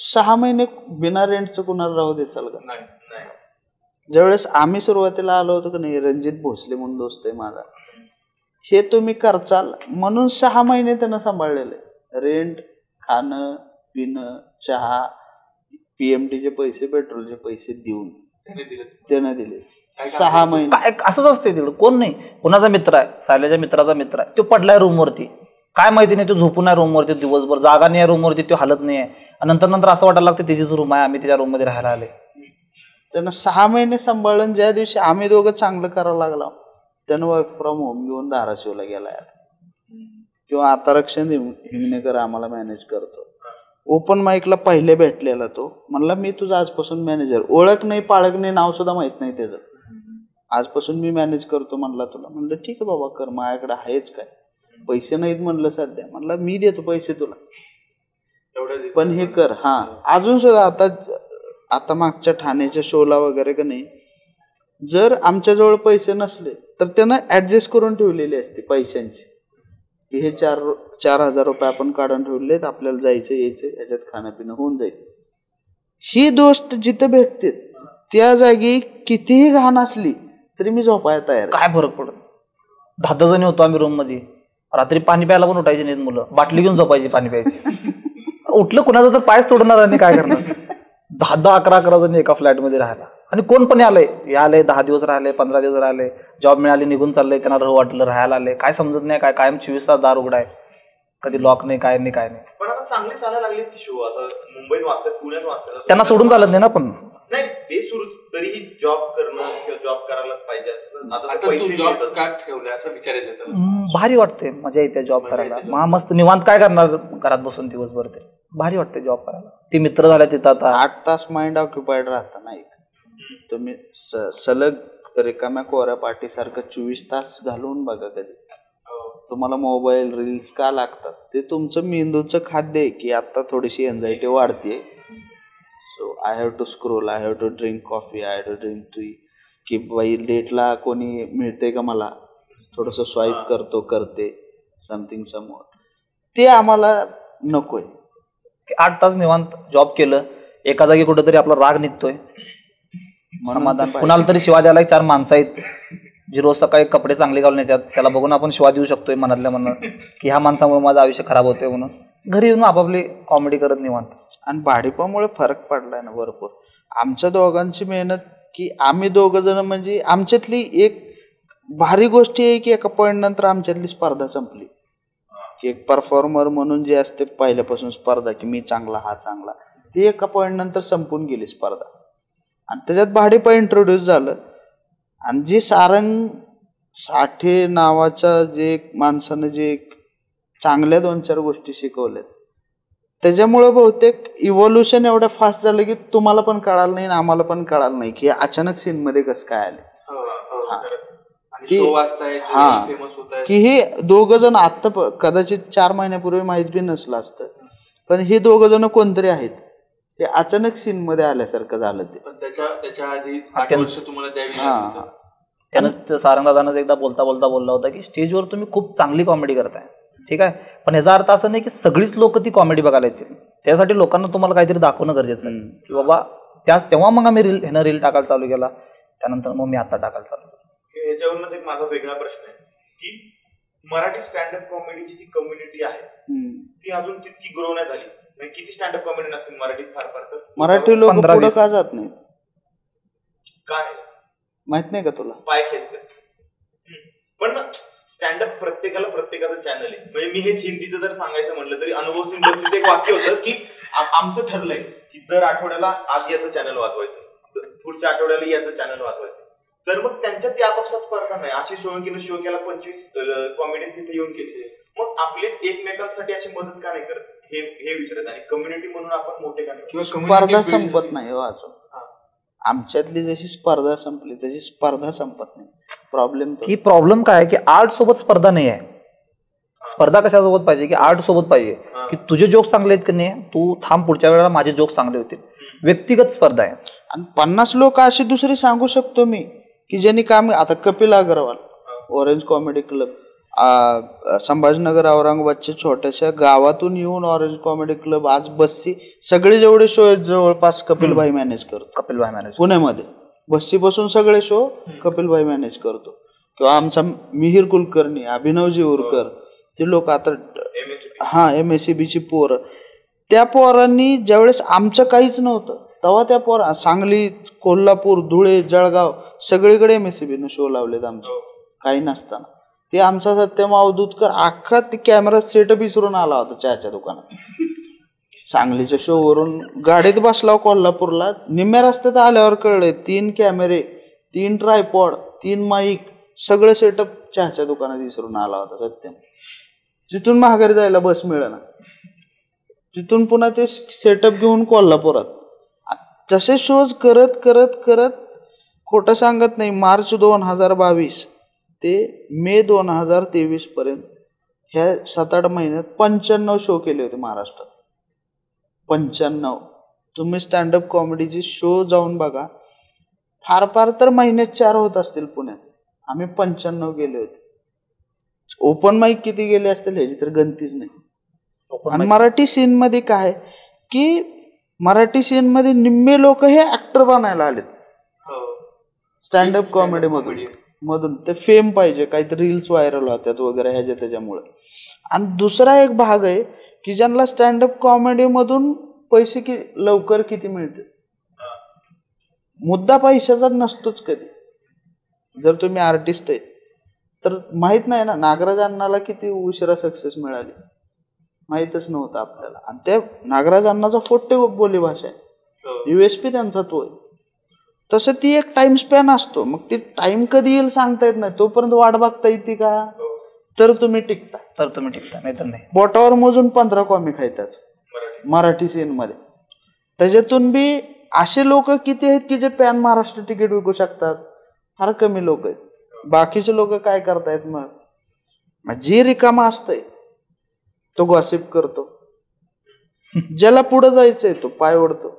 6 महिने बिना रेंटचं कुणाला राहू देचाल का? ज्यावेळेस आम्ही सुरुवातीला आलो होतो की नाही, रणजित भोसले म्हणून दोस्त आहे माझा, हे तुम्ही करचाल म्हणून 6 महिने त्यानं सांभाळलेले. रेंट, खाणं पिणं, चहा, PMTचे पैसे, पेट्रोलचे पैसे देऊन त्यानं दिले 6 महिने. काय असंच असते तिकडं. कोण नाही, कोणाचा मित्र आहे, सायल्याच्या मित्राचा मित्र आहे, तो पडलाय रूमवरती, काय माहिती नाही, तो झोपून आहे रूमवरती दिवसभर, जागा नाही आहे रूमवरती, तो हालत नाही आहे. नंतर असं वाटायला लागतं त्याचीच रूम आहे, आम्ही त्याच्या रूम मध्ये राहायला आले. त्यानं 6 महिने सांभाळून ज्या दिवशी आम्ही दोघं चांगलं करायला लागलो, त्यानं वर्क फ्रॉम होम घेऊन धाराशिवला गेलाय आता. किंवा आता रक्षण हिंगणेकर आम्हाला मॅनेज करतो. ओपन माईकला पहिले भेटलेला तो म्हणला मी तुझा आजपासून मॅनेजर, ओळख नाही पाळख नाही, नाव सुद्धा माहित नाही त्याचं, आजपासून मी मॅनेज करतो म्हणला तुला. म्हणलं ठीक आहे बाबा कर, माझ्याकडे आहेच काय, पैसे नाहीत म्हणलं सध्या, म्हणलं मी देतो पैसे तुला, पण हे कर. हा अजून सुद्धा आता मागच्या ठाण्याच्या शोला वगैरे का नाही, जर आमच्याजवळ पैसे नसले तर त्यानं ऍडजस्ट करून ठेवलेली असते पैशांची, की हे 4,000 रुपये आपण काढून ठेवलेत, आपल्याला जायचं यायचं, याच्यात खाणं पिणं होऊन जाईल. ही दोस्त जिथं भेटते त्या जागी कितीही घाण असली तरी मी झोपायला तयार. काय फरक पडत. 10 जणी होतो आम्ही रूम मध्ये, रात्री पाणी प्यायला पण उठायचे नाहीत मुलं, बाटली घेऊन झोपायची पाणी प्यायची. उठलं कुणाचा तर पायच तोडणार आणि काय करणार. 10-11 जणी एका फ्लॅट मध्ये राहायला, आणि कोण पण आलंय 10 दिवस राहिले, 15 दिवस राहिले, जॉब मिळाली निघून चाललंय, त्यांना राहू वाटलं राहायला आले, काय समजत नाही, काय कायम 24 तास दार उघडाय. कधी लॉक नाही, काय नाही, काय नाही. पण आता चांगले चालायला लागलेत की शो. आता मुंबईत वाचतात, पुण्यात वाचतात, त्यांना सोडून चालत नाही ना. पण नाही ते सुरूच, तरीही जॉब करणं किंवा जॉब करायलाच पाहिजे. आता तू जॉब का ठेवलाय असं विचारायचं त्याला. भारी वाटते, मजा येते जॉब करायला. मस्त निवांत काय करणार घरात बसून दिवसभर, ते भारी वाटते जॉब करायला. ते मित्र झाले तिथं आता 8 तास माइंड ऑक्युपाईड राहता नाही. तुम्ही सलग रिकाम्या कोऱ्या पाठीसारखं 24 तास घालवून बघा कधी. तुम्हाला मोबाईल रील्स का लागतात? ते तुमचं मेंदूचं खाद्य आहे की आता थोडीशी एन्झायटी वाढते. So I have to scroll, I have to drink coffee, I have to drink tea. की बाई डेटला कोणी मिळते का मला, थोडंसं स्वाईप करते समथिंग समोर. ते आम्हाला नकोय. 8 तास निवांत जॉब केलं, एका जागी कुठेतरी आपला राग निघतोय, समाधान. कुणाला तरी शिवा द्यायला 4 माणसं आहेत जी रोज सकाळी कपडे चांगले घालून येतात, त्याला बघून आपण शिवा देऊ शकतोय मनातल्या मनात की ह्या माणसामुळे माझं आयुष्य खराब होतंय म्हणून. घरी येऊन आपापली कॉमेडी करत निवांत. आणि भाडीपामुळे फरक पडलाय ना भरपूर. आमच्या दोघांची मेहनत की आम्ही दोघं जण म्हणजे आमच्यातली एक भारी गोष्टी आहे की एका पॉईंट नंतर आमच्यातली स्पर्धा संपली. की एक परफॉर्मर म्हणून जे असते पहिल्यापासून स्पर्धा की मी चांगला हा चांगला, ती एका पॉईंट नंतर संपून गेली स्पर्धा. आणि त्याच्यात भाडीपा इंट्रोड्यूस झालं. आणि जे सारंग साठे नावाच्या जे माणसानं जे चांगल्या 2-4 गोष्टी शिकवल्यात, त्याच्यामुळं बहुतेक इव्होल्युशन एवढं फास्ट झालं की तुम्हाला पण कळालं नाही आणि आम्हाला पण कळालं नाही की अचानक सीन मध्ये कसं काय आले. की हे दोघं जण आता कदाचित 4 महिन्यापूर्वी माहित बी नसलं असतं, पण हे दोघं जण कोणतरी आहेत, हे अचानक सीन मध्ये आल्यासारखं झालं. ते त्याच्या आधी 8 वर्ष तुम्हाला द्यावी लागली. त्यानं सारंग दादानं एकदा बोलता बोलला होता की स्टेजवर तुम्ही खूप चांगली कॉमेडी करताय, ठीक आहे, पण याचा अर्थ असं नाही की सगळीच लोक ती कॉमेडी बघायला येतील. त्यासाठी लोकांना तुम्हाला काहीतरी दाखवणं गरजेचं आहे की बाबा तेव्हा मग आम्ही रील टाकायला चालू केला, त्यानंतर मग मी आता टाकायला चालू केला. याच्यावरूनच एक माझा वेगळा प्रश्न आहे की मराठी स्टँडअप कॉमेडीची जी कम्युनिटी आहे ती अजून तितकी ग्रो नाही झाली. किती स्टँडअप कॉमेडी असतील मराठीत? फार तर मराठी लोक पुढे का जात नाहीत? काय माहित नाही का तुला? पाय खेचतात. पण स्टँडअप प्रत्येकाचं चॅनल आहे. म्हणजे मी हेच हिंदीचं जर सांगायचं म्हटलं तरी अनुभव सिंगचं एक वाक्य होतं की आमचं ठरलंय की दर आठवड्याला आज याचं चॅनल वाचवायचं, पुढच्या आठवड्याला याचं चॅनल वाचवायचं. तर मग त्यांच्यात ती आपापसात स्पर्धा नाही. अशी सोळंकीनं शो केला 25 कॉमेडी तिथे येऊन घेतले, मग आपलीच एकमेकांसाठी अशी मदत का नाही करत हे विचारत. आणि कम्युनिटी म्हणून आपण मोठे का नाही? स्पर्धा संपत नाही हो अजून. आमच्यातली जशी स्पर्धा संपली तशी स्पर्धा संपत नाही. प्रॉब्लेम काय की आर्ट सोबत स्पर्धा नाही आहे. स्पर्धा कशासोबत पाहिजे की आर्ट सोबत पाहिजे की तुझे जोक्स चांगले आहेत की नाही, तू थांब पुढच्या वेळेला माझे जोक्स चांगले होतील. व्यक्तिगत स्पर्धा आहे. आणि 50 लोक अशी दुसरी सांगू शकतो मी की ज्यांनी काम. आता Kapil Agrawal, orange comedy club, Sambhajinagar औरंगाबादच्या छोट्याशा गावातून येऊन ऑरेंज कॉमेडी क्लब आज बसची सगळे जेवढे शो आहेत जवळपास कपिलभाई मॅनेज करतो. पुण्यामध्ये बस्सी बसून सगळे शो कपिलभाई मॅनेज करतो. किंवा आमचा मिहीर कुलकर्णी, अभिनवजी उरकर, ते लोक आता MSCBची पोरं. त्या पोरांनी ज्यावेळेस आमचं काहीच नव्हतं तेव्हा त्या पोरा सांगली, कोल्हापूर, धुळे, जळगाव सगळीकडे MSCBनं शो लावलेत आमचे काही नसताना. ते आमचा सत्यम अवधूतकर अख्खा ते कॅमेरा सेटअप विसरून आला होता चहाच्या दुकानात. सांगलीच्या शो वरून गाडीत बसला कोल्हापूरला, निम्म्या रस्त्यात आल्यावर कळले 3 कॅमेरे, 3 ट्रायपॉड, 3 माईक सगळं सेटअप चहाच्या दुकानात विसरून आला होता सत्यम. जिथून माघारी जायला बस मिळेना, तिथून पुन्हा ते सेटअप घेऊन कोल्हापुरात. तसे शोज करत करत करत खोटं सांगत नाही, मार्च 2022 ते मे 2023 पर्यंत ह्या 7-8 महिन्यात 95 शो केले होते महाराष्ट्रात. 95. तुम्ही स्टँडअप कॉमेडीचे शो जाऊन बघा, फार फार तर महिन्यात 4 होत असतील पुण्यात. आम्ही 95 गेले होते. ओपन माईक किती गेले असतील ह्याची तर गणतीच नाही. आणि मराठी सीन मध्ये काय की मराठी सीन मध्ये निम्मे लोक हे ऍक्टर बनायला आलेत स्टँडअप कॉमेडी मधून. ते फेम पाहिजे, काहीतरी रील्स व्हायरल होतात वगैरे ह्याच्या त्याच्यामुळे. आणि दुसरा एक भाग आहे की ज्यांना स्टँडअप कॉमेडी मधून पैसे लवकर किती मिळते. मुद्दा पैशाचा नसतोच कधी. जर तुम्ही आर्टिस्ट आहे तर माहित नाही ना, नागराज अण्णाला किती उशिरा सक्सेस मिळाली. माहीतच नव्हतं आपल्याला. आणि त्या नागराज अण्णाचा फोट्टे बोली भाषा आहे, USP त्यांचा तो आहे. तसं ती एक टाइम स्पॅन असतो, मग ती टाइम कधी येईल सांगता येत नाही. तोपर्यंत वाट बघता येते का, तर तुम्ही टिकता, नाही तर नाही. बोटावर मोजून 15 कॉमिक आहेत त्याच मराठी सीन मध्ये. त्याच्यातून बी असे लोक किती आहेत की जे पॅन महाराष्ट्र तिकीट विकू शकतात? फार कमी लोक आहेत. बाकीचे लोक काय करतायत? मग जे रिकामा असतंय तो गॉसिप करतो, ज्याला पुढे जायचंय तो पाय ओढतो,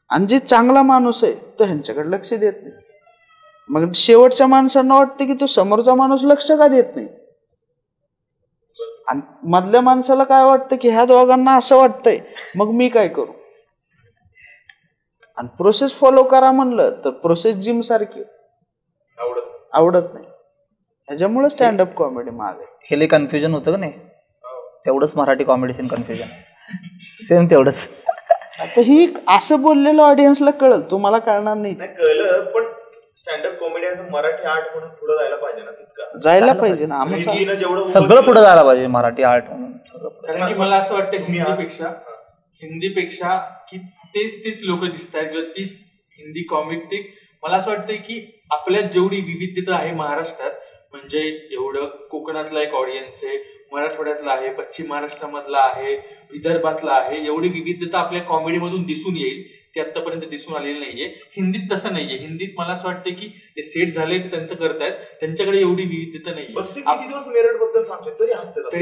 आणि जे चांगला माणूस आहे तो ह्यांच्याकडे लक्ष देत नाही. मग शेवटच्या माणसांना वाटतं की तो समोरचा माणूस लक्ष का देत नाही, आणि मधल्या माणसाला काय वाटतं की ह्या दोघांना असं वाटतंय, मग मी काय करू. आणि प्रोसेस फॉलो करा म्हणलं तर प्रोसेस जिम सारखी आवडत नाही. ह्याच्यामुळे स्टँडअप कॉमेडी महाग आहे. हे लई कन्फ्युजन होतं का नाही, तेवढंच Marathi comedy scene confusion, same तेवढंच. आता ही असं बोललेलं ऑडियन्सला कळलं, तुम्हाला कळणार नाही. कळलं, पण स्टँडअप कॉमेडी असं मराठी आर्ट म्हणून पुढे जायला पाहिजे ना, तितकं जायला पाहिजे ना. सगळं पुढे जायला पाहिजे मराठी आर्ट म्हणून. कारण की मला असं वाटतं हिंदीपेक्षा की तेच लोक दिसतात किंवा तीच हिंदी कॉमिक, ते मला असं वाटतं की आपल्यात जेवढी विविधता आहे महाराष्ट्रात, म्हणजे एवढं कोकणातला एक ऑडियन्स आहे, मराठवाड्यातला आहे, पश्चिम महाराष्ट्रामधला आहे, विदर्भातला आहे, एवढी विविधता आपल्या कॉमेडीमधून दिसून येईल, ती आतापर्यंत दिसून आलेली नाहीये. हिंदीत तसं नाहीये. हिंदीत मला असं वाटतं की ते सेट झाले ते त्यांचं करतायत, त्यांच्याकडे एवढी विविधता नाहीये. किती दिवस मेरठ बद्दल सांगतोय तरी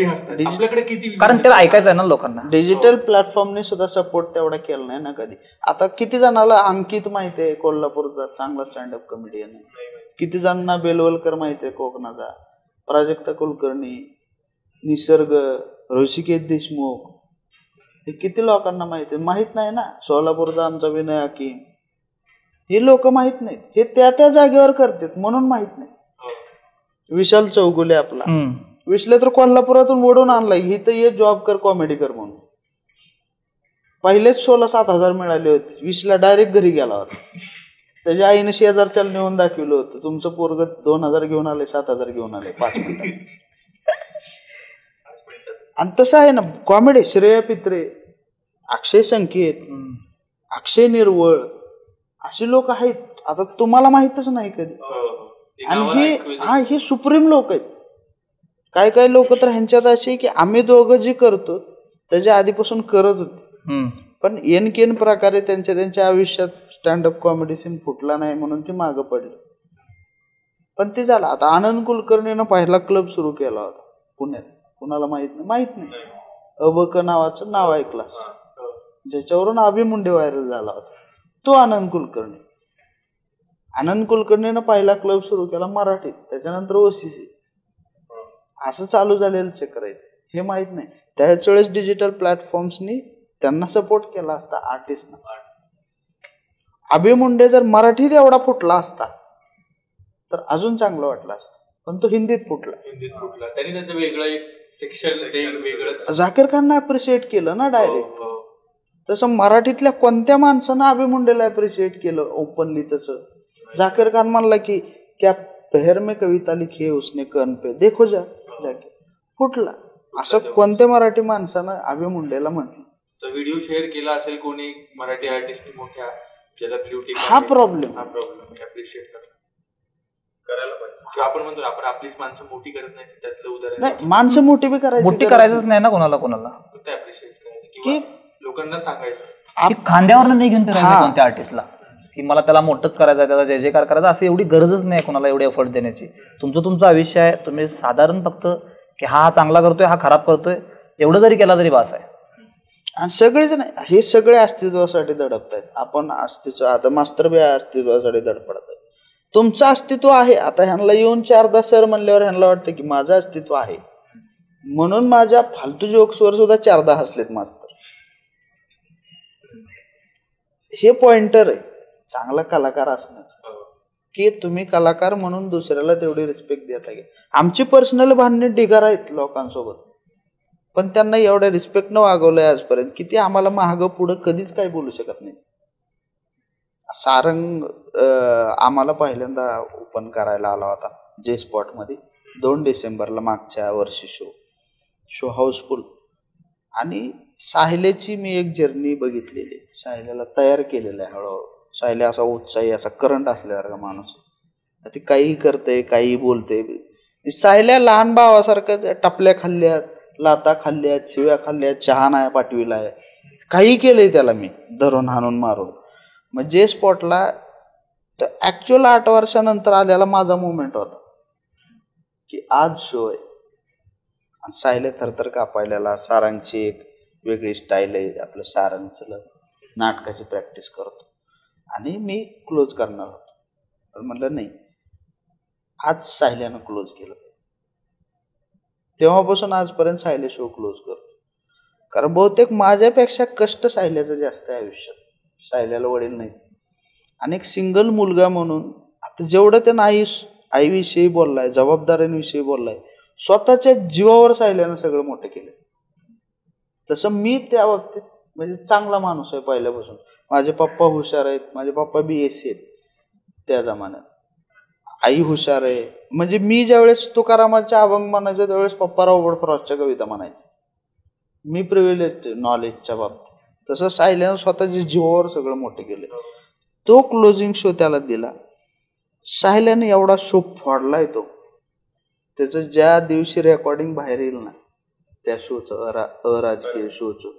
हसतात. आपल्याकडे किती, कारण त्याला ऐकायचं आहे ना लोकांना. डिजिटल प्लॅटफॉर्मने सुद्धा सपोर्ट तेवढा केला नाही ना कधी. आता किती जणाला अंकित माहिती आहे, कोल्हापूरचा चांगला स्टँडअप कॉमेडियन आहे. किती जणांना बेलवलकर माहिती आहे, कोकणाचा, प्राजक्ता कुलकर्णी, निसर्ग, ऋषिकेश देशमुख, हे किती लोकांना माहिती आहे? माहित नाही ना. सोलापूरचा आमचा विनय हाकीम, हे लोक माहित नाहीत. हे त्या जागेवर करतात म्हणून माहित नाही. विशाल चौगुले आपला, विश्ले तर कोल्हापुरातून ओढून आणलाय, ही तर ये जॉब कर, कॉमेडी कर म्हणून. पहिलेच 16,000-7,000 मिळाले होते. विशला डायरेक्ट घरी गेला होता. त्याच्या आईने शेजारच्याला नेऊन दाखवलं होतं, तुमचं पोरग 2,000 घेऊन आले, 7,000 घेऊन आले 5 मिनिटात. आणि तसं आहे ना कॉमेडी. श्रेया पित्रे, अक्षय संकेत, अक्षय निर्वळ, असे लोक आहेत. आता तुम्हाला माहितच नाही कधी. आणि हे सुप्रीम लोक आहेत. काय लोक तर ह्यांच्यात असे की आम्ही दोघं जे करतो त्याच्या आधीपासून करत होते, पण एनकेन प्रकारे त्यांच्या आयुष्यात स्टँडअप कॉमेडी सीन फुटला नाही म्हणून ते मागं पडले. पण ते झालं. आता आनंद कुलकर्णीनं पहिला क्लब सुरू केला होता पुण्यात, कुणाला माहित नाही. अबक नावाचं नाव ऐकलं, ज्याच्यावरून अभि मुंडे व्हायरल झाला होता, तो आनंद कुलकर्णी. आनंद कुलकर्णीनं पहिला क्लब सुरू केला मराठीत, त्याच्यानंतर OCC, असं चालू झालेलं चक्र आहे. हे माहित नाही. त्याच वेळेस डिजिटल प्लॅटफॉर्म्सनी त्यांना सपोर्ट केला असता आर्टिस्टना. अभि मुंडे जर मराठीत एवढा फुटला असता तर अजून चांगलं वाटलं असतं, पण तो हिंदीत फुटला. त्यांनी त्याचं वेगळं एक सेक्शन वेगळं. झाकीर खाननं अप्रिशिएट केलं ना डायरेक्ट. तसं मराठीतल्या कोणत्या माणसानं अभि मुंडेला अप्रिशिएट केलं ओपनली? तसं झाकीर खान म्हणला की क्या पहर में कविता लिखी है उसने कर्न पे, देखो जाके फुटला. असं कोणत्या मराठी माणसानं अभि मुंडेला म्हटलं? व्हिडिओ शेअर केला असेल कोणी मराठी आर्टिस्ट मोठ्या, हा प्रॉब्लेम अप्रिशिएट करायला पाहिजे. आपण म्हणतो आपण आपलीच माणसं मोठी करत नाही, त्यातलं उदाहरण नाही. माणसं मोठी बी करायचंच नाही ना कोणाला फक्त अप्रिशिएट करायचं किंवा लोकांना सांगायचं. खांद्यावर नाही घेऊन फिरायचं कोणत्या आर्टिस्टला की मला त्याला मोठंच करायचं आहे, त्याचा जय जयकार करायचा, असं एवढी गरजच नाही कोणाला एवढी एफर्ट देण्याची. तुमचं आयुष्य आहे, तुम्ही साधारण फक्त की हा चांगला करतोय, हा खराब करतोय, एवढं जरी केला तरी बास आहे. आणि सगळेच नाही, हे सगळे अस्तित्वासाठी धडपतायत. आपण आता मास्तर बी अस्तित्वासाठी धडपडत आहे. तुमचं अस्तित्व आहे. आता ह्यांना येऊन 4दा सर म्हणल्यावर ह्यांना वाटतं की माझं अस्तित्व आहे म्हणून माझ्या फालतू जोक्सवर सुद्धा 4दा हसलेत मास्तर. हे पॉइंटर आहे चांगला कलाकार असण्याचं, की तुम्ही कलाकार म्हणून दुसऱ्याला तेवढी रिस्पेक्ट देता. आमची पर्सनल भांडणे ढिगार आहेत लोकांसोबत, पण त्यांना एवढ्या रिस्पेक्ट न वागवलंय आजपर्यंत की ते आम्हाला मागं पुढं कधीच काही बोलू शकत नाही. सारंग आम्हाला पहिल्यांदा ओपन करायला आला होता जे स्पॉटमध्ये 2 डिसेंबरला मागच्या वर्षी. Show house full. आणि साहिल्याची मी एक जर्नी बघितलेली, साहिल्याला तयार केलेलं आहे हळूहळू. साहिल्या असा उत्साही असा करंट असल्यासारखा माणूस, ती काही करते काही बोलते. साहिल्या लहान भावासारखं टपल्या खाल्ल्यात, लाता खाल्ल्यात, शिव्या खाल्ल्यात, चहा नाही पाठविला आहे, काही केलंय त्याला मी धरून हाणून मारून. मग जे स्पॉटला तर ॲक्च्युअल 8 वर्षानंतर आलेला माझा मुवमेंट होता की आज शो आहे. आणि साहिल्या थरथर कापायला. सारंगची एक वेगळी स्टाईल आहे, आपलं सारंगचं नाटकाची प्रॅक्टिस करतो आणि मी क्लोज करणार होतो, पण म्हटलं नाही, आज साहिल्यानं क्लोज केलं. तेव्हापासून आजपर्यंत साहिल्या शो क्लोज करतो. कारण बहुतेक माझ्यापेक्षा कष्ट साहिल्याचं जास्त आहे आयुष्यात. साहिल्याला वडील नाही आणि एक सिंगल मुलगा म्हणून आता जेवढं त्यानं आईविषयी बोललाय, जबाबदाऱ्यांविषयी बोललाय, स्वतःच्या जीवावर साहिल्यानं सगळं मोठं केलं. तसं मी त्या बाबतीत म्हणजे चांगला माणूस आहे पहिल्यापासून. माझे पप्पा हुशार आहेत, माझे पप्पा BSc आहेत त्या जमान्यात, आई हुशार आहे. म्हणजे मी ज्यावेळेस तुकारामाच्या अभंग म्हणायचो त्यावेळेस पप्पा राव फ्रॉसच्या कविता म्हणायचे. मी प्रिव्हिलेज नॉलेजच्या बाबतीत. तसं साहिल्यानं स्वतःच्या जीवावर सगळं मोठं केलं. तो क्लोजिंग शो त्याला दिला. साहिल्याने एवढा शो फोडलाय तो, त्याचं ज्या दिवशी रेकॉर्डिंग बाहेर येईल ना त्या शोचं, अराजकीय शोचं,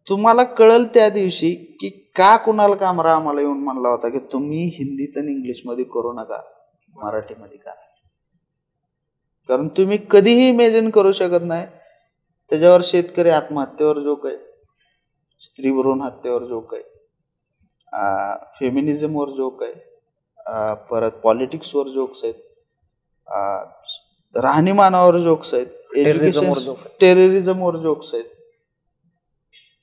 तुम्हाला कळल त्या दिवशी की का कुणाल कामरा आम्हाला येऊन म्हणला होता की तुम्ही हिंदीत आणि इंग्लिशमध्ये करू नका, मराठीमध्ये करा. कारण तुम्ही कधीही इमॅजिन करू शकत नाही त्याच्यावर शेतकरी आत्महत्येवर जोक आहे, स्त्री भ्रूण हत्येवर जोक आहे, फेमिनिझमवर जोक आहे, परत पॉलिटिक्सवर जोक्स आहेत, राहणीमानावर जोक्स आहेत, एज्युकेशन टेररिझमवर जोक्स आहेत.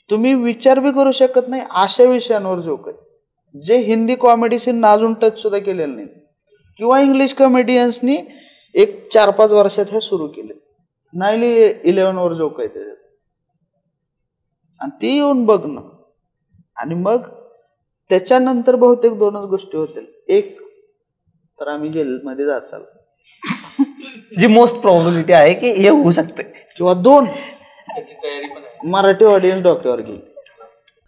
तुम्ही विचार बी करू शकत नाही अशा विषयांवर जोक आहेत जे हिंदी कॉमेडी सीन अजून टच सुद्धा केलेलं नाही किंवा इंग्लिश कॉमेडियन्सनी एक 4-5 वर्षात हे सुरू केले. 9/11वर जोक आहे त्याच्यात, आणि ते येऊन बघणं. आणि मग त्याच्यानंतर बहुतेक 2च गोष्टी होतील. एक तर आम्ही जेलमध्ये जाचाल, जी मोस्ट प्रॉबिलिटी आहे की हे होऊ शकते, किंवा 2 त्याची तयारी पण आहे. मराठी ऑडियन्स डोक्यावर घेईल.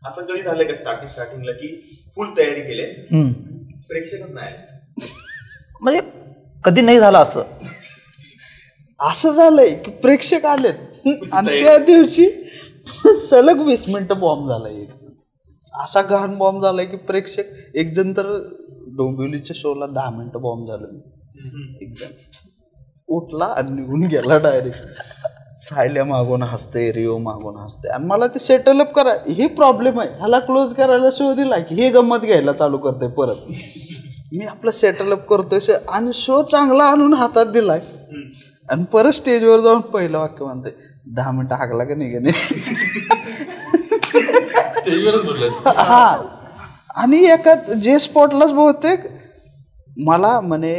असं कधी झालं का स्टार्टिंगला की फुल तयारी केली प्रेक्षकच नाही आले? म्हणजे कधी नाही झालं असं. असं झालंय की प्रेक्षक आलेत आणि त्या दिवशी सलग 20 मिनिटं बॉम्ब झालाय. असा घाण बॉम्ब झालाय की प्रेक्षक, एक जण तर डोंबिवलीच्या शोला 10 मिनिटं बॉम्ब झालं, एकदम उठला आणि निघून गेला डायरेक्ट. साहिल्या मागून हसते, रिओ मागून हसते, आणि मला ते सेटलअप करा हे प्रॉब्लेम आहे. ह्याला क्लोज करायला शो दिला की हे गंमत घ्यायला चालू करते परत. मी आपलं सेटलअप करतोय आणि शो चांगला आणून हातात दिलाय आणि परत स्टेजवर जाऊन पहिलं वाक्य म्हणते 10 मिनिटं हागला का नाही गणेश. हा, आणि एका जे स्पॉटलाच बहुतेक मला म्हणे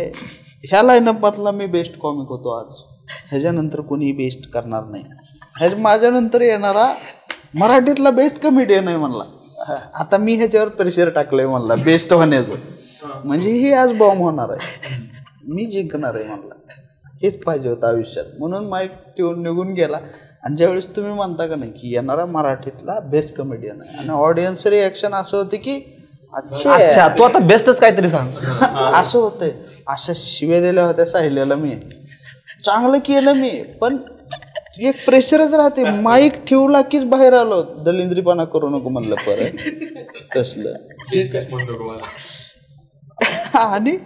ह्या लाईनअप मधला मी बेस्ट कॉमिक होतो आज, ह्याच्यानंतर कोणी बेस्ट करणार नाही, माझ्यानंतर येणारा मराठीतला बेस्ट कमेडियन आहे म्हणला. आता मी ह्याच्यावर प्रेशर टाकलंय म्हणला बेस्ट होण्याचं, म्हणजे हे आज बॉम्ब होणार आहे, मी जिंकणार आहे म्हणला. हेच पाहिजे होतं आयुष्यात, म्हणून माईक ठेवून निघून गेला. आणि ज्यावेळेस तुम्ही म्हणता का नाही की येणारा मराठीतला बेस्ट कमेडियन आहे, आणि ऑडियन्स रिॲक्शन असं होते की अच्छा तू आता बेस्टच काहीतरी सांग. असं होतंय. अशा शिव्या दिल्या होत्या साहिल्याला मी, चांगलं केलं मी, पण एक प्रेशरच राहते. माईक ठेवला कीच बाहेर आलो, दलिंद्रीपणा करू नको म्हणलं परत तसलं. आणि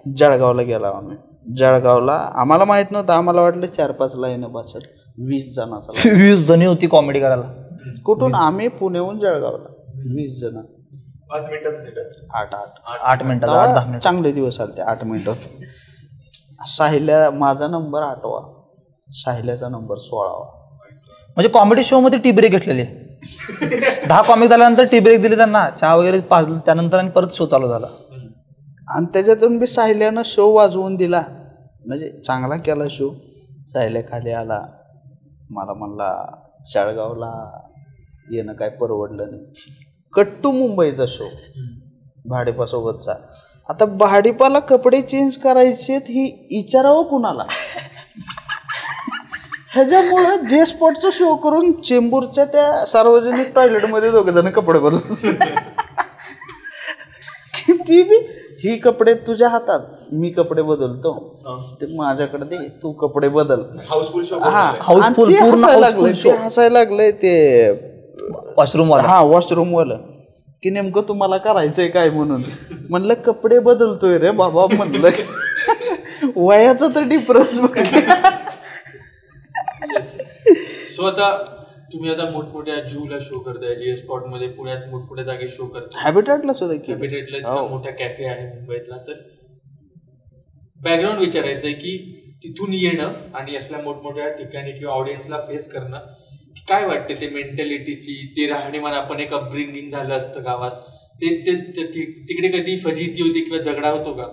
जळगावला गेला आम्ही. जळगावला आम्हाला माहित नव्हतं, आम्हाला वाटलं 4-5 लाईन बसत, 20 जणाचा 20 जणी होती कॉमेडी करायला. कुठून? आम्ही पुण्याहून जळगावला 20 जण. 5 मिनिटाचं सेट, 8 मिनिटात चांगले दिवस आले ते. 8 मिनिटात. साहिल्या माझा नंबर 8वा, साहिल्याचा नंबर 16वा. म्हणजे कॉमेडी शो मध्ये टी ब्रेक घेतलेली. 10 कॉमिक झाल्यानंतर टी ब्रेक दिली त्यांना, चहा वगैरे पाजलं त्यानंतर, आणि परत शो चालू झाला. आणि त्याच्यातून बी साहिल्यानं शो वाजवून दिला, म्हणजे चांगला केला शो. साहिल्या खाली आला, मला म्हणला जळगावला येणं काय परवडलं नाही. कट्टू मुंबईचा शो भाडीपासोबतचा. आता भाडीपाला कपडे चेंज करायचे ही विचारावं कुणाला? ह्याच्यामुळं जे स्पॉटचा शो करून चेंबूरच्या त्या सार्वजनिक टॉयलेटमध्ये दोघे जण कपडे बदलत. ती बी ही कपडे तुझ्या हातात, मी कपडे बदलतो, ते माझ्याकडे दे, तू कपडे बदल. House full show. हाऊसफुल ते हसायला लागलंय ते वॉशरूम वाला. हा वॉशरूम वाला की नेमकं तुम्हाला करायचंय काय म्हणून. म्हणलं कपडे बदलतोय रे बाबा. म्हणलं वयाचा तर डिफरन्स. सो आता तुम्ही आता मोठमोठ्या जूला शो करताय, जे स्पॉट मध्ये पुण्यात मोठमोठ्या जागी शो करताय, हॅबिटॅटला सुद्धा हॅबिटॅटला मोठ्या कॅफे आहे मुंबईतला. तर बॅकग्राऊंड विचारायचंय की तिथून येणं आणि असल्या मोठमोठ्या ठिकाणी किंवा ऑडियन्सला फेस करणं काय वाटते, ते मेंटॅलिटीची, ते राहणीमान, आपण एक अपब्रिंगिंग झालं असतं गावात, ते तिकडे कधी फजिती होती किंवा झगडा होतो का?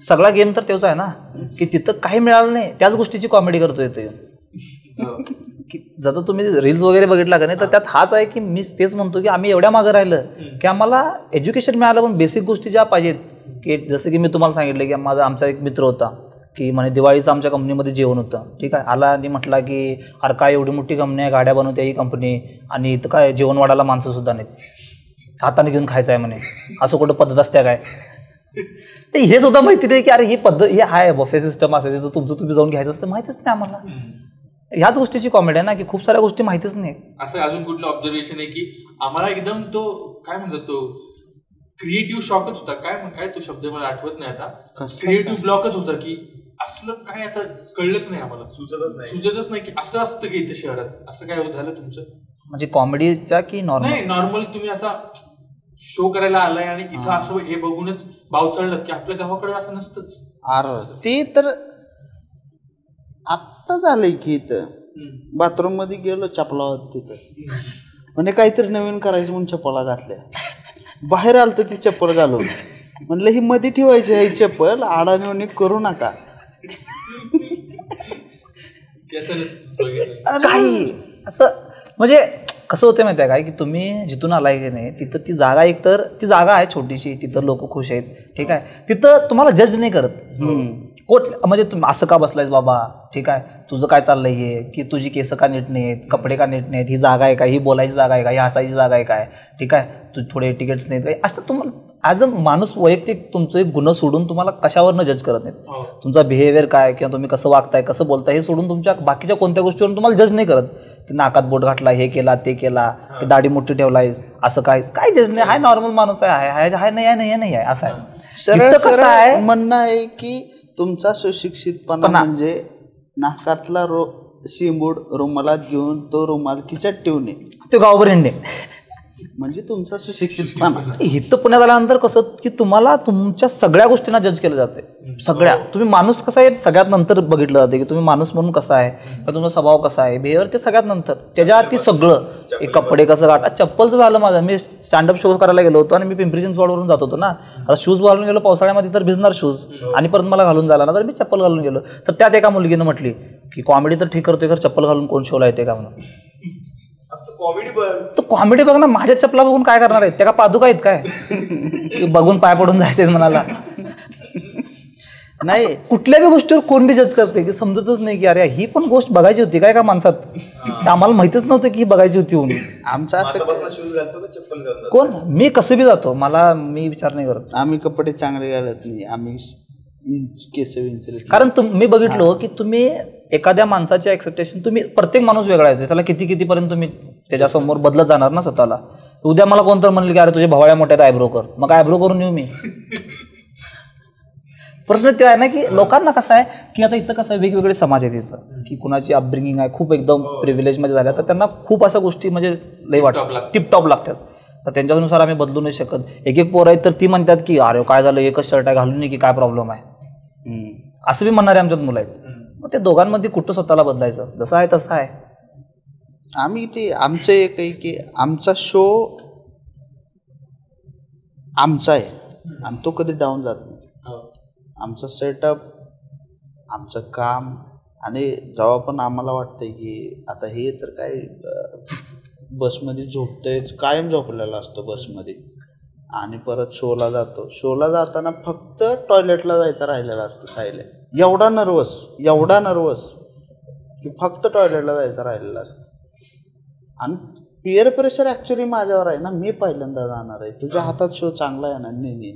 सगळा गेम तर तेच आहे ना की तिथं काही मिळालं नाही त्याच गोष्टीची कॉमेडी करतोय ते. जर तुम्ही रील्स वगैरे बघितला का नाही तर त्यात हाच आहे की मी तेच म्हणतो की आम्ही एवढ्या मागं राहिलं की आम्हाला एज्युकेशन मिळालं, पण बेसिक गोष्टी ज्या पाहिजेत की जसं की मी तुम्हाला सांगितलं की आमचा एक मित्र होता की म्हणे दिवाळीचं आमच्या कंपनीमध्ये जेवण होतं. ठीक आहे, आला आणि म्हटला की अरे काय एवढी मोठी कंपनी आहे, गाड्या बनवते ही कंपनी, आणि इथं काय जेवण वाढायला माणसं सुद्धा नाहीत, हाताने घेऊन खायचं आहे म्हणे, असं कुठं पद्धत असते काय. ते हे सुद्धा माहिती आहे की अरे ही पद्धत हे आहे बफे सिस्टम असेल तर तुमचं तुम्ही जाऊन घ्यायचं असतं, माहितीच नाही आम्हाला. ह्याच गोष्टीची कॉमेडी आहे ना की खूप साऱ्या गोष्टी माहितीच नाही. असं अजून कुठलं ऑब्झर्वेशन आहे की आम्हाला एकदम तो काय म्हणतात तो क्रिएटिव्ह शॉकच होता, काय तो शब्द मला आठवत नाही आता, क्रिएटिव्ह ब्लॉकच होता की असलं काय आता कळलंच नाही आम्हाला, सुचतच नाही की असं असतं की इथे शहरात. असं काय झालं तुमचं म्हणजे कॉमेडीच्या की नॉर्मल? नाही, नॉर्मल तुम्ही असा शो करायला आलाय आणि इथं असं हे बघूनच बावचळलं की आपल्या गावाकडे असं नसतंच. ते तर आत्ता झालंय की इथं बाथरूम मध्ये गेलो चपला होत तिथं, म्हणजे काहीतरी नवीन करायचं म्हणून चप्पला घातल्या, बाहेर आलं तर ती चप्पल घालून म्हणलं ही मध्ये ठेवायची ही चप्पल, आडाणी करू नका. काही असं म्हणजे कसं होतं माहिती आहे काय की तुम्ही जिथून आलाय की नाही तिथं ती जागा, एक तर ती जागा आहे छोटीशी, तिथं लोक खुश आहेत. ठीक आहे, तिथं तुम्हाला जज नाही करत म्हणजे तुम्ही असं का बसलायस बाबा, ठीक आहे तुझं काय चाललंय हे, की तुझी केस का नीट नाहीत, कपडे का नीट नाहीत, ही जागा आहे का, ही बोलायची जागा आहे का, ही हसायची जागा आहे काय, ठीक आहे तू थोडे तिकीट्स नाहीत काय, असं तुम्हाला ॲज अ माणूस वैयक्तिक तुमचं एक गुन्हा सोडून तुम्हाला कशावरनं जज करत नाहीत. तुमचा बिहेवियर काय किंवा तुम्ही कसं वागताय, कसं बोलताय हे सोडून तुमच्या बाकीच्या कोणत्या गोष्टीवरून तुम्हाला जज नाही करत की नाकात बोट घातला, हे केला ते केला, की दाढी मोठी ठेवलायस, असं काय जज नाही. हाय नॉर्मल माणूस आहे, हाय नाही आहे असं आहे. सरळ म्हणणं आहे की तुमचा सुशिक्षितपणा म्हणजे नाकातला शिंबूड रुमालात घेऊन तो रुमाल खिचात ठेवणे, ते गावभर हिंडणे म्हणजे तुमचा सुशिक्षितपणा. इथं पुण्यात आल्यानंतर कसं की तुम्हाला तुमच्या सगळ्या गोष्टींना जज केलं जाते. सगळ्या तुम्ही माणूस कसा आहे सगळ्यात नंतर बघितलं जाते की तुम्ही माणूस म्हणून कसा आहे, तुमचा स्वभाव कसा आहे, बिहेवियर ते सगळ्यात नंतर. त्याच्या आधी सगळं एक कपडे कसं घाटा, चप्पलचं झालं माझं. मी स्टँडअप शो करायला गेलो होतो आणि मी पिंपरी चिंचवडवरून जात होतो ना, आता शूज घालून गेलो पावसाळ्यामध्ये तर भिजणार शूज, आणि परत मला घालून झाला ना तर मी चप्पल घालून गेलो. तर त्यात एका मुलगीनं म्हटली की कॉमेडी तर ठीक करतोय, चप्पल घालून कोण शोला येते का म्हणून. कॉमेडी बघ ना, माझ्या चपला बघून काय करणार आहेत, त्या का पादुका आहेत काय बघून पाय पडून जायचे म्हणाला. नाही कुठल्याही गोष्टीवर कोण बी जज करते की समजतच नाही की अरे ही पण गोष्ट बघायची होती काय का माणसात, आम्हाला माहितच नव्हतं की ही बघायची होती म्हणून. आमचा कोण मी कसं बी जातो, मी विचार नाही करत. आम्ही कपडे चांगले घालत नाही, आम्ही केस विंचरत. कारण मी बघितलो की तुम्ही एखाद्या माणसाचे एक्सेप्टेशन, तुम्ही प्रत्येक माणूस वेगळा येतो, त्याला कितीपर्यंत तुम्ही त्याच्यासमोर बदलत जाणार ना स्वतःला. उद्या मला कोणतं म्हणलं की अरे तुझे भावळ्या मोठ्यात आयब्रो कर, मग आयब्रो करून येऊ मी. प्रश्न ते आहे ना की लोकांना कसं आहे की आता इथं कसं वेगवेगळे समाज आहेत इथं, की कुणाची अपब्रिंगिंग आहे खूप एकदम प्रिव्हिलेजमध्ये झाल्या, तर त्यांना खूप अशा गोष्टी म्हणजे लई वाटतात टिपटॉप लागतात. तर त्यांच्यानुसार आम्ही बदलू नाही शकत. एक पोरं आहेत तर ती म्हणतात की अरे काय झालं एकच शर्ट आहे घालून नाही की काय प्रॉब्लेम आहे, असं बी म्हणणारे आमच्यात मुलं आहेत. मग ते दोघांमध्ये कुठं स्वतःला बदलायचं, जसं आहे तसं आहे. आम्ही ते आमचं एक आहे की आमचा शो आमचा आहे आणि तो कधी डाऊन जात नाही. आमचा सेटअप, आमचं काम, आणि जेव्हा पण आम्हाला वाटतंय की आता हे तर काय बसमध्ये झोपतंय, कायम झोपलेला असतो बसमध्ये, आणि परत शोला जातो. शोला जाताना फक्त टॉयलेटला जायचं राहिलेला असतो सायलेंट. एवढा नर्वस की फक्त टॉयलेटला जायचं राहिलेलं असतं. आणि पिअर प्रेशर ॲक्च्युली माझ्यावर आहे ना, मी पहिल्यांदा जाणार आहे, तुझ्या हातात शो चांगला आहे ना, नाही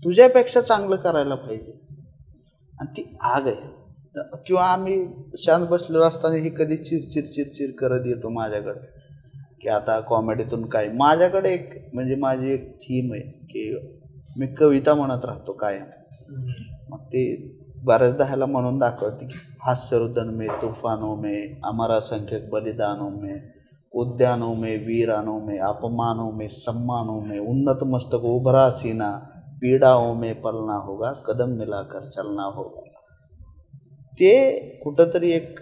तुझ्यापेक्षा चांगलं करायला पाहिजे. आणि ती आग आहे. किंवा आम्ही शांत बसलेलो असताना ही कधी चिरचिर करत येतो माझ्याकडे की आता कॉमेडीतून काय. माझ्याकडे एक म्हणजे माझी एक थीम आहे की मी कविता म्हणत राहतो कायम. मग ते बऱ्याचदा ह्याला म्हणून दाखवते की हास्यरुदन में, तूफानों में, अमर असंख्यक बलिदानों में, उद्यानों में, वीरानों में, अपमानों में, सम्मानों में, उन्नत मस्तक उभरा सीना, पीड़ाओं में पलना होगा, कदम मिलाकर चलना होगा. ते कुठंतरी एक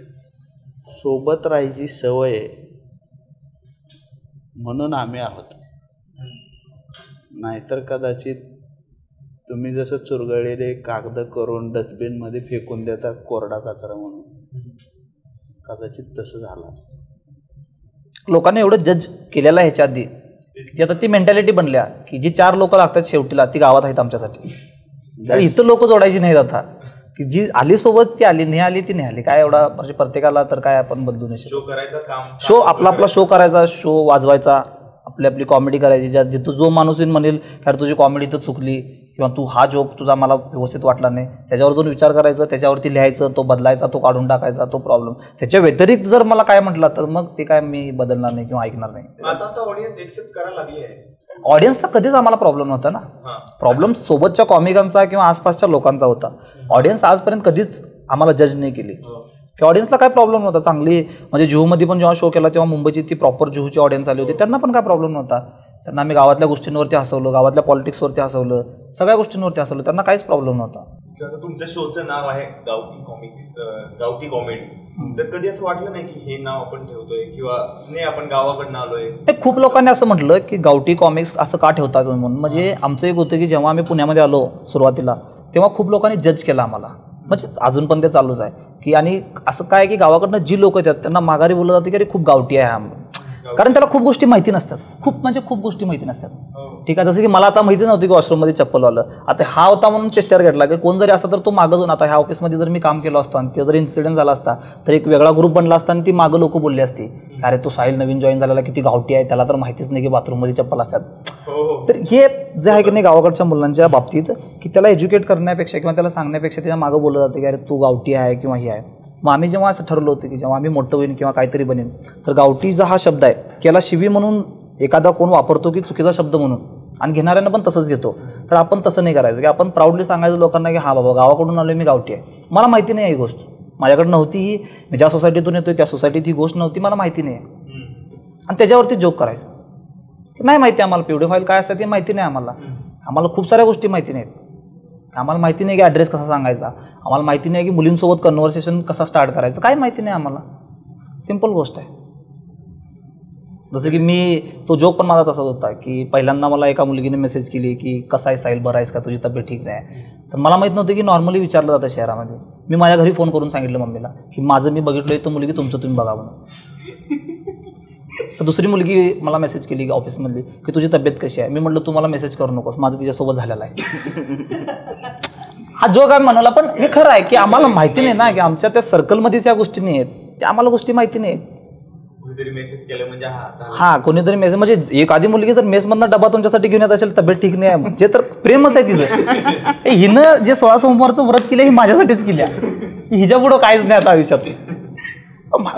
सोबत राहायची सवय आहे म्हणून आम्ही आहोत. नाहीतर कदाचित तुम्ही जसं चुरगळलेले कागद करून डस्टबिनमध्ये फेकून देता कोरडा कचरा म्हणून, कदाचित तसं झालं असतं. लोकांनी एवढं जज केलेलं आहे ह्याच्या आधी की आता ती मेंटॅलिटी बनल्या की जी 4 लोक लागतात शेवटीला ती गावात आहेत आमच्यासाठी. इथं लोक जोडायची नाहीत आता, की जी आली सोबत ती आली, नाही आली ती नाही आली. काय एवढा म्हणजे प्रत्येकाला तर काय आपण बदलू नाही शकतो. शो करायचं काम, शो आपला शो करायचा, शो वाजवायचा, आपली कॉमेडी करायची. जिथं जो माणूस येऊन म्हणेल कारण तुझी कॉमेडी तर चुकली किंवा तू हा जोक तुझा मला व्यवस्थित वाटला नाही, त्याच्यावर जो विचार करायचा, त्याच्यावरती लिहायचं, तो बदलायचा, तो काढून टाकायचा, तो प्रॉब्लेम. त्याच्या व्यतिरिक्त जर मला काय म्हटलं तर मग ते काय मी बदलणार नाही किंवा ऐकणार नाही. आता ऑडियन्स एक्सेप्ट करायला लागली आहे. ऑडियन्सचा कधीच आम्हाला प्रॉब्लेम नव्हता ना. प्रॉब्लेम सोबतच्या कॉमिकांचा किंवा आसपासच्या लोकांचा होता. ऑडियन्स आजपर्यंत कधीच आम्हाला जज नाही केली की ऑडियन्सला काय प्रॉब्लेम नव्हता. चांगली म्हणजे जुहूमध्ये पण जेव्हा शो केला तेव्हा मुंबईची ती प्रॉपर जुहूची ऑडियन्स आली होती, त्यांना पण काय प्रॉब्लेम नव्हता. त्यांना आम्ही गावातल्या गोष्टींवरती हसवलं, गावातल्या पॉलिटिक्सवरती हसवलं, सगळ्या गोष्टींवरती हसवलं, त्यांना काहीच प्रॉब्लेम नव्हता. तुमच्या शोचं नाव आहे गावठी कॉमिक्स, गावठी कॉमेडी. तर कधी असं वाटलं नाही की हे नाव आपण ठेवतोय किंवा नाही आपण गावाकडनं आलोय? खूप लोकांनी असं म्हटलं की गावठी कॉमिक्स असं का ठेवतात म्हणून. म्हणजे आमचं एक होतं की जेव्हा आम्ही पुण्यामध्ये आलो सुरुवातीला तेव्हा खूप लोकांनी जज केलं आम्हाला, म्हणजे अजून पण ते चालूच आहे की. आणि असं काय की गावाकडनं जी लोक येतात त्यांना माघारी बोललं जातं की अरे खूप गावठी आहे हा, कारण त्याला खूप गोष्टी माहिती नसतात. खूप म्हणजे खूप गोष्टी माहिती नसतात. ठीक आहे, जसं की मला आता माहिती नव्हती की वॉशरूममध्ये चप्पल आलं. आता हा होता म्हणून चेष्टार घेतला की कोण जरी असता तर तो मागं जाऊन, आता ह्या ऑफिसमध्ये जर मी काम केलं असतं आणि ते जर इन्सिडेंट झाला असता तर एक वेगळा ग्रुप बनला असता आणि ती मागं लोक बोलली असती अरे तो साहिल नवीन जॉईन झालेला किती गावठी आहे, त्याला तर माहितीच नाही की बाथरूममध्ये चप्पल असतात. तर हे जे आहे की नाही गावाकडच्या मुलांच्या बाबतीत की त्याला एज्युकेट करण्यापेक्षा किंवा त्याला सांगण्यापेक्षा त्याच्या मागं बोललं जातं की अरे तू गावठी आहे किंवा हे आहे. मग आम्ही जेव्हा असं ठरवलं होतं की जेव्हा आम्ही मोठं होईन किंवा काहीतरी बनेन तर गावठी जो हा शब्द आहे याला शिवी म्हणून एखादा कोण वापरतो की चुकीचा शब्द म्हणून, आणि घेणाऱ्यांना पण तसंच घेतो. तर आपण तसं नाही करायचं की आपण प्राऊडली सांगायचं लोकांना की हा बाबा गावाकडून आलो मी गावठी आहे. मला माहिती नाही ही गोष्ट, माझ्याकडे नव्हती, ही मी ज्या सोसायटीतून येतोय त्या सोसायटीत ही गोष्ट नव्हती, मला माहिती नाही. आणि त्याच्यावरती जोक करायचं. नाही माहिती आम्हाला पिवडोफाईल काय असतं ते माहिती नाही आम्हाला खूप साऱ्या गोष्टी माहिती नाहीत. आम्हाला माहिती नाही की ॲड्रेस कसा सांगायचा, आम्हाला माहिती नाही की मुलींसोबत कन्व्हर्सेशन कसा स्टार्ट करायचं, काय माहिती नाही आम्हाला. सिम्पल गोष्ट आहे. जसं की मी तो जोक पण माझा तसाच होता की पहिल्यांदा मला एका मुलगीने मेसेज केली की कसा आहे साहिल, बरं आहेस का, तुझी तब्येत ठीक नाही. तर मला माहीत नव्हतं की नॉर्मली विचारलं जातं शहरामध्ये. मी माझ्या घरी फोन करून सांगितलं मम्मीला की माझं मी बघितलं तो मुलगी तुमचं तुम्ही बघा म्हणून. तर दुसरी मुलगी मला मेसेज केली ऑफिसमधली की तुझी तब्येत कशी आहे. मी म्हटलं तू मला मेसेज करू नकोस, माझं तिच्यासोबत झालेलं आहे. हा जोक आहे म्हणाला, पण हे खरं आहे की आम्हाला माहिती नाही ना की आमच्या त्या सर्कलमध्येच या गोष्टी नाही आहेत, त्या आम्हाला गोष्टी माहिती नाही. कोणीतरी मेसेज केलं म्हणजे हा कोणीतरी मेसेज म्हणजे एक आधी मुलगी जर मेसमधनं डबा तुमच्यासाठी घेऊन येत असेल तब्येत ठीक नाही आहे म्हणजे तर प्रेमच आहे तिचं. हिनं जे 16 सोमवारचं व्रत केलं हे माझ्यासाठीच केल्या, हिच्या पुढं काहीच नाही आता आयुष्यात.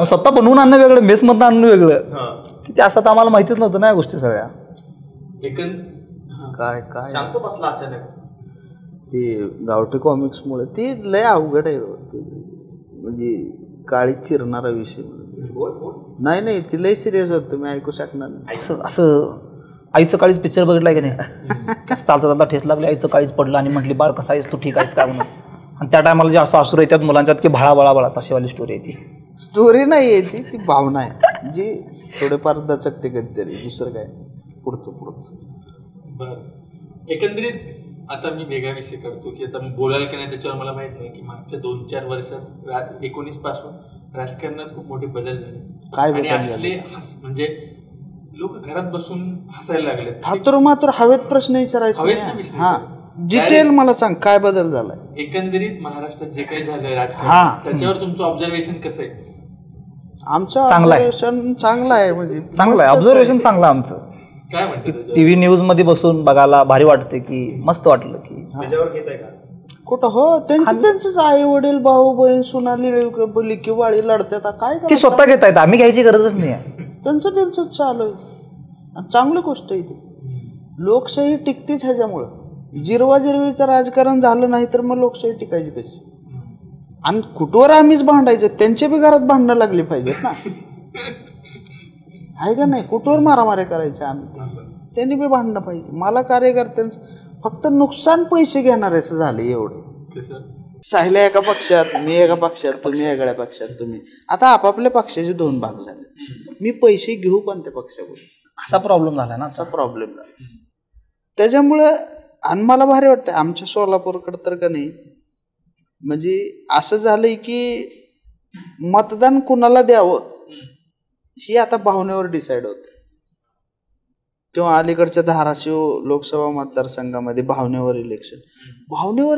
स्वतः बनवून आणणं वेगळं, मेसमधनं आणणं वेगळं, की ते असं तर आम्हाला माहितीच नव्हतं ना या गोष्टी सगळ्या. काय काय शांत बसला अचानक. ते गावठी कॉमिक्समुळे ती लय अवघड आहे. म्हणजे काळी चिरणारा विषय नाही, ती लय सिरियस होत, तुम्ही ऐकू शकणार नाही. असं आईचं काळीच पिक्चर बघितलाय की नाही, चालता चालता ठेस लागली, आईचं काळीच पडलं आणि म्हटली बाळ कसा आहेस तू, ठीक आहेस काय म्हणून. आणि त्या टायमाला जे असं असूर येतात मुलांच्यात की भाळा बळा बळा, तशीवाली स्टोरी आहे ती. स्टोरी नाही आहे ती भावना आहे जी थोडेफार दचकते कधीतरी, दुसरं काय पुढचं. बरं, एकंदरीत आता मी वेगळा विषय करतो की आता बोलायला की नाही त्याच्यावर मला माहित नाही की मागच्या 2-4 वर्षात 19 पासून राजकारणात खूप मोठे बदल झाले. काय आणि असले म्हणजे लोक घरात बसून हसायला लागले. थातुर मात्र हवेत प्रश्न विचारायचे. हा डिटेल मला सांग काय बदल झालाय एकंदरीत महाराष्ट्रात जे काही झालंय राजकारण त्याच्यावर तुमचं ऑब्झर्वेशन कसं आहे? आमचं ऑब्झर्वेशन चांगलं आहे, म्हणजे चांगलं आहे ऑब्झर्वेशन चांगलं आमचं. काय म्हणते टीव्ही न्यूज मध्ये बसून बघायला भारी वाटते की मस्त वाटलं की त्याच्यावर घेत आहे का कुठं हो त्यांचंच आई वडील भाऊ बहीण सुनाली लिखी वाळी लढतात काय ती स्वतः घेत आहेत, आम्ही घ्यायची गरजच नाही आहे. त्यांचं चालू आहे, चांगली गोष्ट आहे ती. लोकशाही टिकतेच ह्याच्यामुळं. जिरवाजिरवीचं राजकारण झालं नाही तर मग लोकशाही टिकायची कशी? आणि कुठवर आम्हीच भांडायचं, त्यांच्या बी घरात भांडणं लागली पाहिजेत ना, आहे का नाही? कुठवर मारामाऱ्या करायच्या आम्ही, त्यांनी बी भांडणं पाहिजे. मला कार्यकर्त्यांचं फक्त नुकसान पैसे घेणार असं झालं एवढं. साहिल्या एका पक्षात, मी एका पक्षात, तुम्ही वेगळ्या पक्षात. तुम्ही आता आपापल्या पक्षाचे 2 भाग झाले. मी पैसे घेऊ कोणत्या पक्षाकडून असा प्रॉब्लेम झाला ना, असा प्रॉब्लेम झाला. त्याच्यामुळं आणि मला भारी वाटतं आमच्या सोलापूरकडं तर का नाही, म्हणजे असं झालंय की मतदान कुणाला द्यावं ही आता भावनेवर डिसाईड होतं. किंवा अलीकडच्या धाराशिव लोकसभा मतदारसंघामध्ये भावनेवर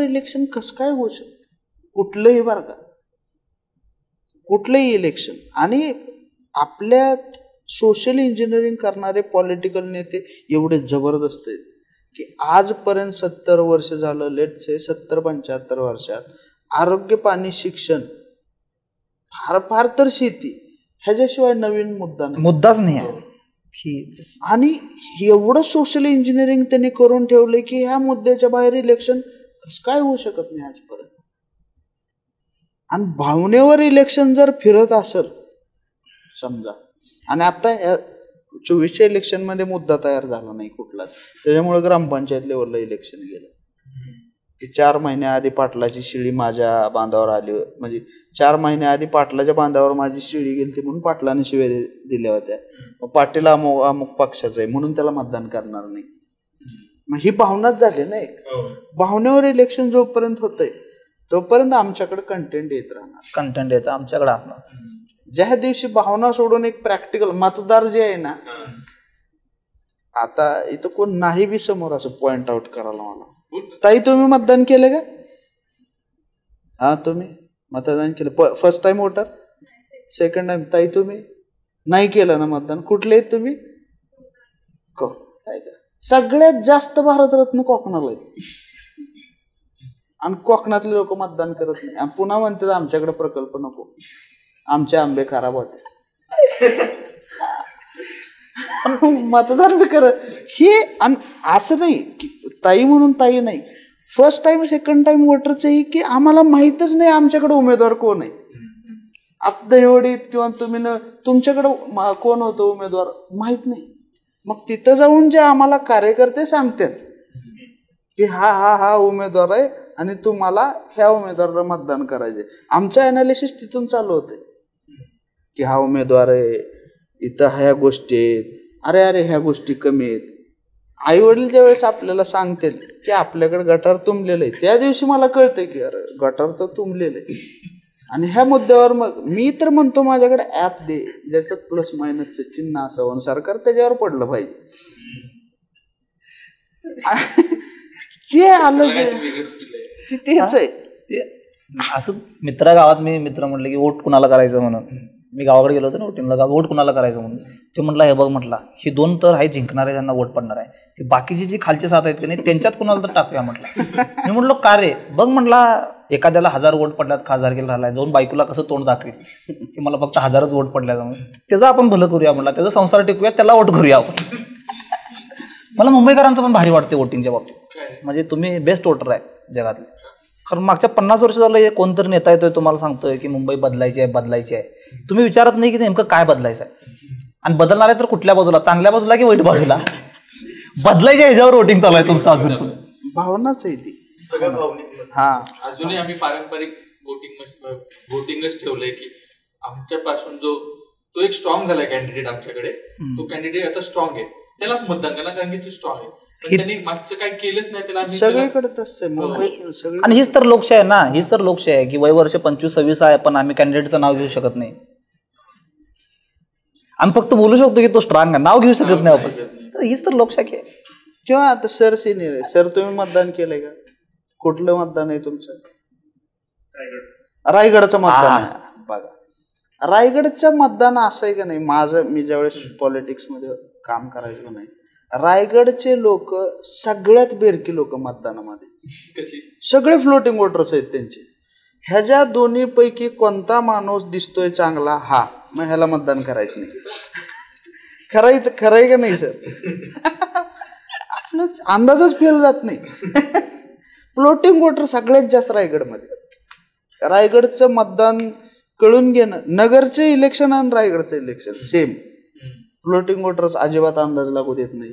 इलेक्शन कसं काय होऊ शकतं? कुठलंही बरं का, कुठलंही इलेक्शन. आणि आपल्या सोशल इंजिनिअरिंग करणारे पॉलिटिकल नेते एवढे जबरदस्त आहेत की आजपर्यंत 70 वर्ष झालं, लेट से 70-75 वर्षात आरोग्य, पाणी, शिक्षण, फार तर शेती, ह्याच्याशिवाय नवीन मुद्दाच नाही आहे. आणि एवढं सोशल इंजिनिअरिंग त्यांनी करून ठेवलंय की ह्या मुद्द्याच्या बाहेर इलेक्शन कसं काय होऊ शकत नाही आजपर्यंत. आणि भावनेवर इलेक्शन जर फिरत असेल समजा, आणि आता 24च्या इलेक्शन मध्ये मुद्दा तयार झाला नाही कुठलाच, त्याच्यामुळे ग्रामपंचायत लेवलला इलेक्शन गेलं की 4 महिन्याआधी पाटलाची शिळी माझ्या बांधावर आली, म्हणजे 4 महिन्याआधी पाटलाच्या बांधावर माझी शिळी गेली म्हणून पाटलाने शिव्या दिल्या होत्या. मग पाटील अमुक पक्षाचा आहे म्हणून त्याला मतदान करणार नाही. मग ही भावनाच झाली ना एक. भावनेवर इलेक्शन जोपर्यंत होतंय तोपर्यंत आमच्याकडे कंटेंट येत राहणार. कंटेंट येतं आमच्याकडे. ज्या दिवशी भावना सोडून एक प्रॅक्टिकल मतदार जे आहे ना, आता इथं कोण नाही बी समोर असं पॉइंट आउट करायला मला, ताई तुम्ही मतदान केलं का? हा तुम्ही मतदान केलं, first time voter, second time. ताई तुम्ही नाही केलं ना मतदान, कुठले आहेत तुम्ही? काय का सगळ्यात जास्त भारतरत्न कोकणाला आहेत आणि कोकणातले लोक मतदान करत नाही. आणि पुन्हा म्हणतात आमच्याकडे प्रकल्प नको, आमचे आंबे खराब होते. मतदान बी करत हे. आणि असं नाही की ताई म्हणून ताई नाही, फर्स्ट टाइम सेकंड टाइम वोटरचं ही की आम्हाला माहीतच नाही आमच्याकडे उमेदवार कोण आहे. आता दहिवडीत किंवा तुम्ही तुमच्याकडं कोण होतं उमेदवार माहीत नाही. मग तिथं जाऊन जे आम्हाला कार्यकर्ते सांगतात की हा उमेदवार आहे आणि तुम्हाला ह्या उमेदवाराला मतदान करायचे, आमचं ॲनालिसिस तिथून चालू होते की हा उमेदवार आहे, इथं ह्या गोष्टी आहेत, अरे ह्या गोष्टी कमी आहेत. आई वडील ज्या वेळेस आपल्याला सांगतील की आपल्याकडे गटार तुंबलेलं आहे, त्या दिवशी मला कळतं की अरे गटार तर तुंबलेलं आहे. आणि ह्या मुद्द्यावर मग मी तर म्हणतो माझ्याकडे ॲप दे ज्याच्यात प्लस मायनसचं चिन्ह असावं, सरकार त्याच्यावर पडलं पाहिजे. ते आलं जे तेच आहे. असं गावात मी मित्र म्हणले की वोट कुणाला करायचं म्हणून, मी गावाकडे गेलो होतो ना वोटिंगला, वोट कुणाला करायचं म्हणून. ते म्हटलं हे बघ म्हटला, ही 2 तर आहे जिंकणारे, त्यांना वोट पडणार आहे, ते बाकीची जी खालचे 7 आहेत की नाही त्यांच्यात कुणाला तर टाकूया म्हटलं. मी म्हटलं का रे? बघ म्हटला एखाद्याला 1000 वोट पडल्यात, खासदारकीला राहिलाय, जाऊन बायकोला कसं तोंड दाखवेल की मला फक्त 1000च वोट पडल्यात, त्याचं आपण भलं करूया म्हटलं, त्याचा संसार टिकूया, त्याला वोट करूया आपण. मला मुंबईकरांचं पण भारी वाटते वोटिंगच्या बाबतीत. म्हणजे तुम्ही बेस्ट वोटर आहे जगातले. कारण मागच्या 50 वर्ष झालं कोणतरी नेता येतोय तुम्हाला सांगतोय की मुंबई बदलायची आहे. तुम्ही विचारत नाही की नेमकं काय बदलायचं आहे, आणि बदलणार आहे तर कुठल्या बाजूला, चांगल्या बाजूला की वाईट बाजूला बदलायच्या ह्याच्यावर वोटिंग चालू आहे तुमचं. अजून भावनाच आहे ती. हा अजूनही आम्ही पारंपरिक वोटिंगच ठेवलंय की आमच्यापासून तो एक स्ट्रॉंग झालाय कॅन्डिडेट आमच्याकडे, तो कॅन्डिडेट आता स्ट्रॉंग आहे, त्यालाच मतदान करणार कारण की तो स्ट्रॉंग आहे. त्यांनी मागचं काही केलंच नाही त्याला सगळीकडे तसं मुंबईत सगळी. आणि हीच तर लोकशाही आहे ना, हीच तर लोकशाही आहे की वय वर्ष 25-26 आहे पण आम्ही कॅन्डिडेटचं नाव घेऊ शकत नाही. आम्ही फक्त बोलू शकतो की तो स्ट्रॉंग आहे, नाव घेऊ शकत नाही आपण. तर हीच तर लोकशाही आहे. किंवा आता सर सिनियर आहे. सर तुम्ही मतदान केलंय का? कुठलं मतदान आहे तुमचं? रायगडचं मतदान आहे. बघा रायगडचं मतदान असं आहे का नाही, मी ज्यावेळेस पॉलिटिक्समध्ये काम करायचो का नाही, रायगडचे लोक सगळ्यात बेरकी लोक मतदानामध्ये, सगळे फ्लोटिंग वोटर्स आहेत त्यांचे. ह्याच्या दोन्ही पैकी कोणता माणूस दिसतोय चांगला, हा मग ह्याला मतदान करायचं नाही. खरंय का नाही सर? आपलं अंदाजच फेल जात नाही. फ्लोटिंग वोटर सगळ्यात जास्त रायगडमध्ये. रायगडचं मतदान कळून घेणं, नगरचे इलेक्शन आणि रायगडचं इलेक्शन सेम. फ्लोटिंग वोटर्स अजिबात अंदाज लागू देत नाही,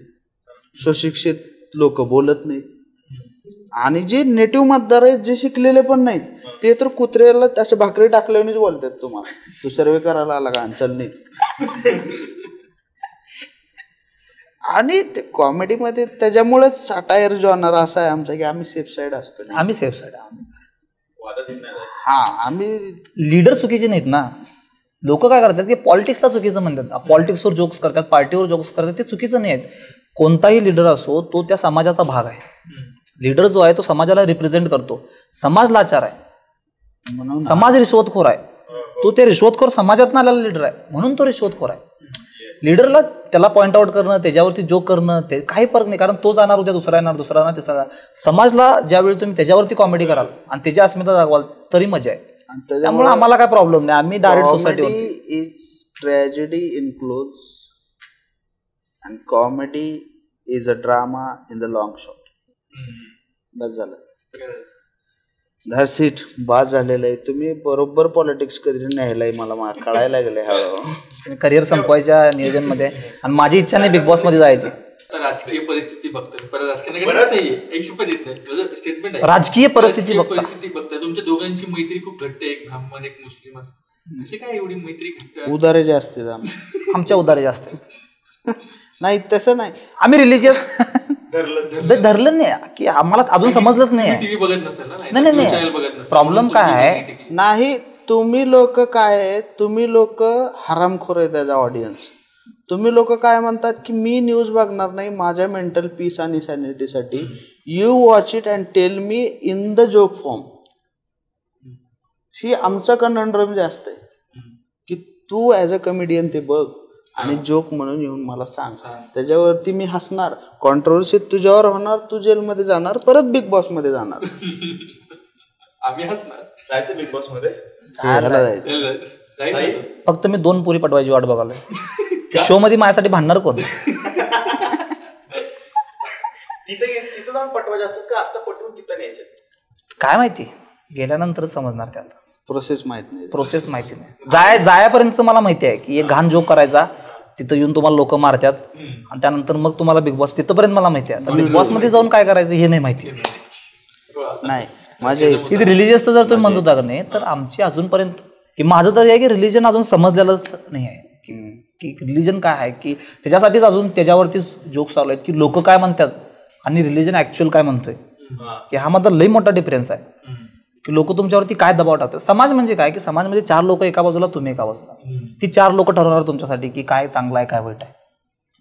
सुशिक्षित लोक बोलत नाहीत, आणि जे नेटिव्ह मतदार आहेत जे शिकलेले पण नाहीत ते तर कुत्र्याला असे भाकरी टाकल्यानेच बोलतात तुम्हाला, तू सर्वे करायला आला का, चल नाही. आणि ते कॉमेडीमध्ये त्याच्यामुळेच साटायर जॉनर असा आहे आमचा की आम्ही सेफ साईड असतो. आम्ही सेफ साईड. हा, आम्ही लीडर चुकीचे नाहीत ना. लोक काय करतात की पॉलिटिक्सला चुकीचं म्हणतात, पॉलिटिक्सवर जोक्स करतात, पार्टीवर जोक्स करतात, ते चुकीचं नाही आहेत. कोणताही लीडर असो तो त्या समाजाचा भाग आहे. लीडर जो आहे तो समाजाला रिप्रेझेंट करतो. समाज लाचार आहे, म्हणून समाज रिश्वतखोर आहे. तो ते रिश्वतखोर समाजात आलेला लीडर आहे म्हणून तो रिश्वतखोर आहे. लीडरला त्याला पॉइंट आउट करणं, त्याच्यावरती जोक करणं, ते काही फरक नाही, कारण तो जाणार उद्या दुसरा येणार, दुसरा येणार, तिसरा. समाजला ज्यावेळी तुम्ही त्याच्यावरती कॉमेडी कराल आणि त्याची अस्मिता दाखवाल तरी मजा आहे. त्यामुळे आम्हाला काय प्रॉब्लेम नाही. आम्ही direct society is tragedy in close and comedy is a drama in the long shot. बस झालं, दॅट्स इट. बास झालेलं आहे. तुम्ही बरोबर पॉलिटिक्स कधी न्यायलाय मला कळायला लागलंय हळूहळू. करिअर संपवायच्या नियोजन मध्ये, आणि माझी इच्छा नाही बिग बॉस मध्ये जायची. राजकीय परिस्थिती बघतात, परत राजकीय स्टेटमेंट आहे. राजकीय परिस्थिती बघतात. तुमच्या दोघांची मैत्री खूप घट्ट आहे, एक ब्राह्मण एक मुस्लिम, असे काय एवढी मैत्री घट्ट? उदारे जास्त आमच्या उदारे जास्त नाही, तसं नाही. आम्ही रिलिजियस धरलं नाही की आम्हाला अजून समजलंच नाही. टीव्ही बघत नसेल ना? नाही. प्रॉब्लेम काय आहे नाही, तुम्ही लोक काय आहे, तुम्ही लोक हरामखोर आहे त्याचा ऑडियन्स. तुम्ही लोक काय म्हणतात की मी न्यूज बघणार नाही माझ्या मेंटल पीस आणि सॅनिटीसाठी. You watch it and tell me in the joke form. ही आमचा कन्नड्रम जास्त आहे की तू ॲज अ कमेडियन ते बघ आणि जोक म्हणून येऊन मला सांग, त्याच्यावरती मी हसणार, कॉन्ट्रोवर्सी तुझ्यावर होणार, तू जेलमध्ये जाणार, परत बिग बॉस मध्ये जाणार. आम्ही हसणार. जायचं बिग बॉस मध्ये, ह्याला जायचं. फक्त मी 2 पुरी पटवायची वाट बघायला. शो मध्ये माझ्यासाठी भांडणार कोण? तिथं जाऊन पटवायचे असतात का आता पटवून तिथं न्यायचे? काय माहिती, गेल्यानंतरच समजणार. त्यात प्रोसेस माहित माहिती नाही. जायापर्यंत मला माहिती आहे की एक घाण जोक करायचा, तिथं येऊन तुम्हाला लोक मारतात, आणि त्यानंतर मग तुम्हाला बिग बॉस, तिथपर्यंत मला माहिती आहे. बिग बॉस मध्ये जाऊन काय करायचं हे नाही माहिती. नाही माझ्या इथे रिलिजियसचं जर तुम्ही म्हणत होता का नाही, तर आमची अजूनपर्यंत की माझं तर आहे की रिलिजन अजून समजलेलंच नाही आहे की रिलिजन काय आहे, की त्याच्यासाठीच अजून त्याच्यावरतीच जोक चालू आहेत की लोक काय म्हणतात आणि रिलिजन ऍक्च्युअल काय म्हणतोय, की हा मात्र लई मोठा डिफरन्स आहे. की लोक तुमच्यावरती काय दबाव टाकतात. समाज म्हणजे काय, की समाज म्हणजे 4 लोक एका बाजूला, तुम्ही एका बाजूला. ती 4 लोक ठरवणार तुमच्यासाठी की काय चांगलं आहे काय वाईट आहे.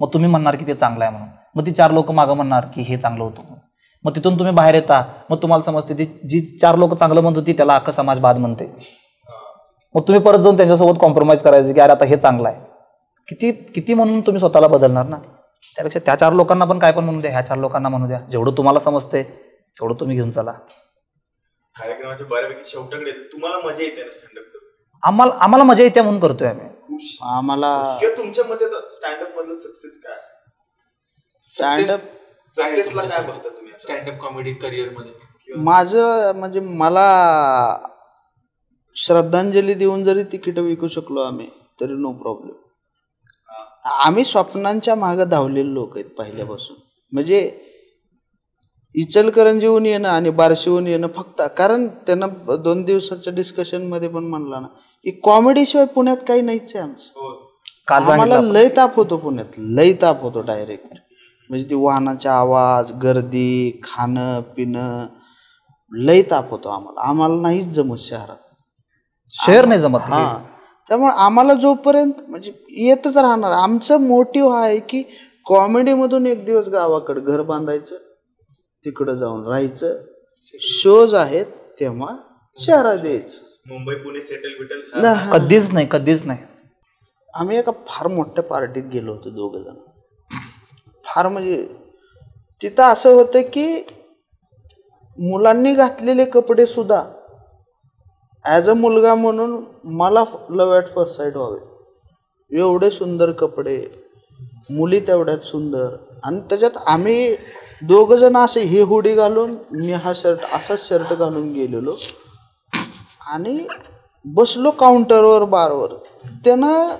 मग तुम्ही म्हणणार की ते चांगलं आहे म्हणून, मग ती 4 लोक मागं म्हणणार की हे चांगलं होतं म्हणून. मग तिथून तुम्ही बाहेर येता, मग तुम्हाला समजते ती जी 4 लोक चांगलं म्हणत होती त्याला अख्खा समाज बाद म्हणते. मग तुम्ही परत जाऊन त्यांच्यासोबत कॉम्प्रोमाइज करायचं की अरे आता हे चांगलं आहे. किती म्हणून तुम्ही स्वतःला बदलणार ना. त्यापेक्षा त्या 4 लोकांना पण काय पण म्हणू द्या, ह्या 4 लोकांना म्हणू द्या. जेवढं तुम्हाला समजते तेवढं तुम्ही घेऊन चला. कार्यक्रमाच्या बऱ्यापैकी शेवटाकडे तुम्हाला मजा येते ना स्टँडअप करून? आम्हाला मजा येते म्हणून करतोय आम्ही. आम्हाला तुमच्या मते स्टँडअप मधलं सक्सेस काय स्टँडअप सक्सेसला काय बघता तुम्ही स्टँडअप कॉमेडी करिअर मध्ये? माझं म्हणजे मला श्रद्धांजली देऊन जरी तिकीट विकू शकलो आम्ही तरी नो प्रॉब्लेम. आम्ही स्वप्नांच्या मागं धावलेले लोक आहेत पहिल्यापासून. म्हणजे इचलकरंजीहून येणं आणि बार्शीहून येणं फक्त कारण त्यांना 2 दिवसाच्या डिस्कशनमध्ये पण म्हणला ना की कॉमेडीशिवाय पुण्यात काही नाहीच आहे आमचं. आम्हाला लय ताप होतो पुण्यात, लय ताप होतो डायरेक्ट. म्हणजे ती वाहनाचा आवाज, गर्दी, खाणं पिणं लय ताप होतो आम्हाला नाहीच जमत शहरात. शहर नाही जमत. त्यामुळे आम्हाला जोपर्यंत म्हणजे येतच राहणार. आमचं मोटिव्ह आहे की कॉमेडीमधून एक दिवस गावाकडे घर बांधायचं, तिकडं जाऊन राहायचं, शोज आहेत तेव्हा शहरात यायचं. मुंबई पुणे सेटल बिटल कधीच नाही, कधीच नाही. आम्ही एका फार मोठ्या पार्टीत गेलो होतो 2 जण. फार म्हणजे तिथं असं होतं की मुलांनी घातलेले कपडे सुद्धा ॲज अ मुलगा म्हणून मला लव ॲट फर्स्ट साईट व्हावे, एवढे सुंदर कपडे, मुली तेवढ्यात सुंदर. आणि त्याच्यात आम्ही 2 जण असे हे हुडी घालून, मी हा शर्ट, असाच शर्ट घालून गेलेलो आणि बसलो काउंटरवर बारवर. त्यानं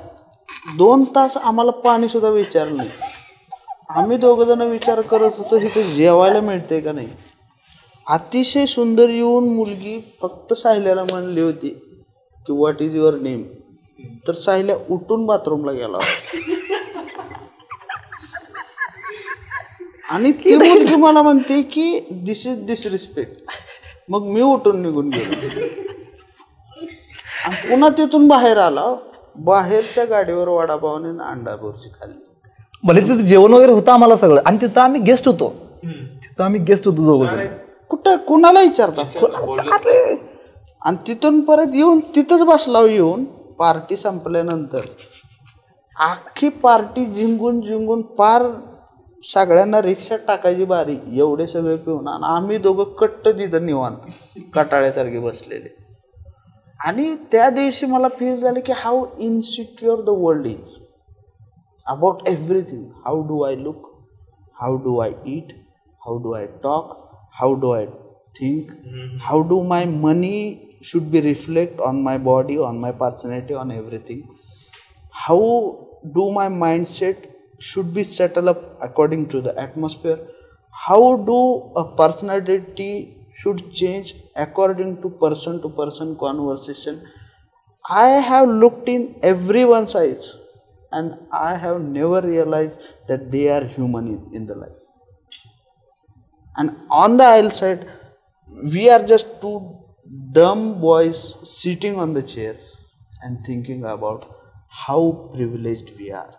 2 तास आम्हाला पाणी सुद्धा विचारलं नाही. आम्ही 2 जण विचार करत होतो इथे जेवायला मिळते का नाही. अतिशय सुंदर येऊन मुलगी फक्त सायल्याला म्हणली होती की व्हॉट इज युअर नेम, तर सायल्या उठून बाथरूमला गेला आणि ती मुलगी मला म्हणते की दिस इज डिसरिस्पेक्ट. मग मी उठून निघून गेलो आणि पुन्हा तिथून बाहेर आला. बाहेरच्या गाडीवर वडापावने अंडा बुर्जी खाल्ली. भले तिथं जेवण वगैरे होतं आम्हाला सगळं, आणि तिथं आम्ही गेस्ट होतो. तिथं आम्ही गेस्ट होतो 2 जण. कुठं कुणाला विचारतात. आणि तिथून परत येऊन तिथंच बसला. येऊन पार्टी संपल्यानंतर अख्खी पार्टी जिंकून जिंकून पार सगळ्यांना रिक्षात टाकायची बारी, एवढे सगळे पिऊन. आणि आम्ही 2 कट्ट तिथं निवांत कटाळ्यासारखे बसलेले. आणि त्या दिवशी मला फील झालं की how insecure the world is about everything. How do I look, how do I eat, how do I talk, how do I think, how do my money should be reflect on my body, on my personality, on everything, how do my mindset should be settled up according to the atmosphere, how do a personality should change according to person conversation. I have looked in everyone's eyes and I have never realized that they are human in the life. And on the aisle side, we are just 2 dumb boys sitting on the chairs and thinking about how privileged we are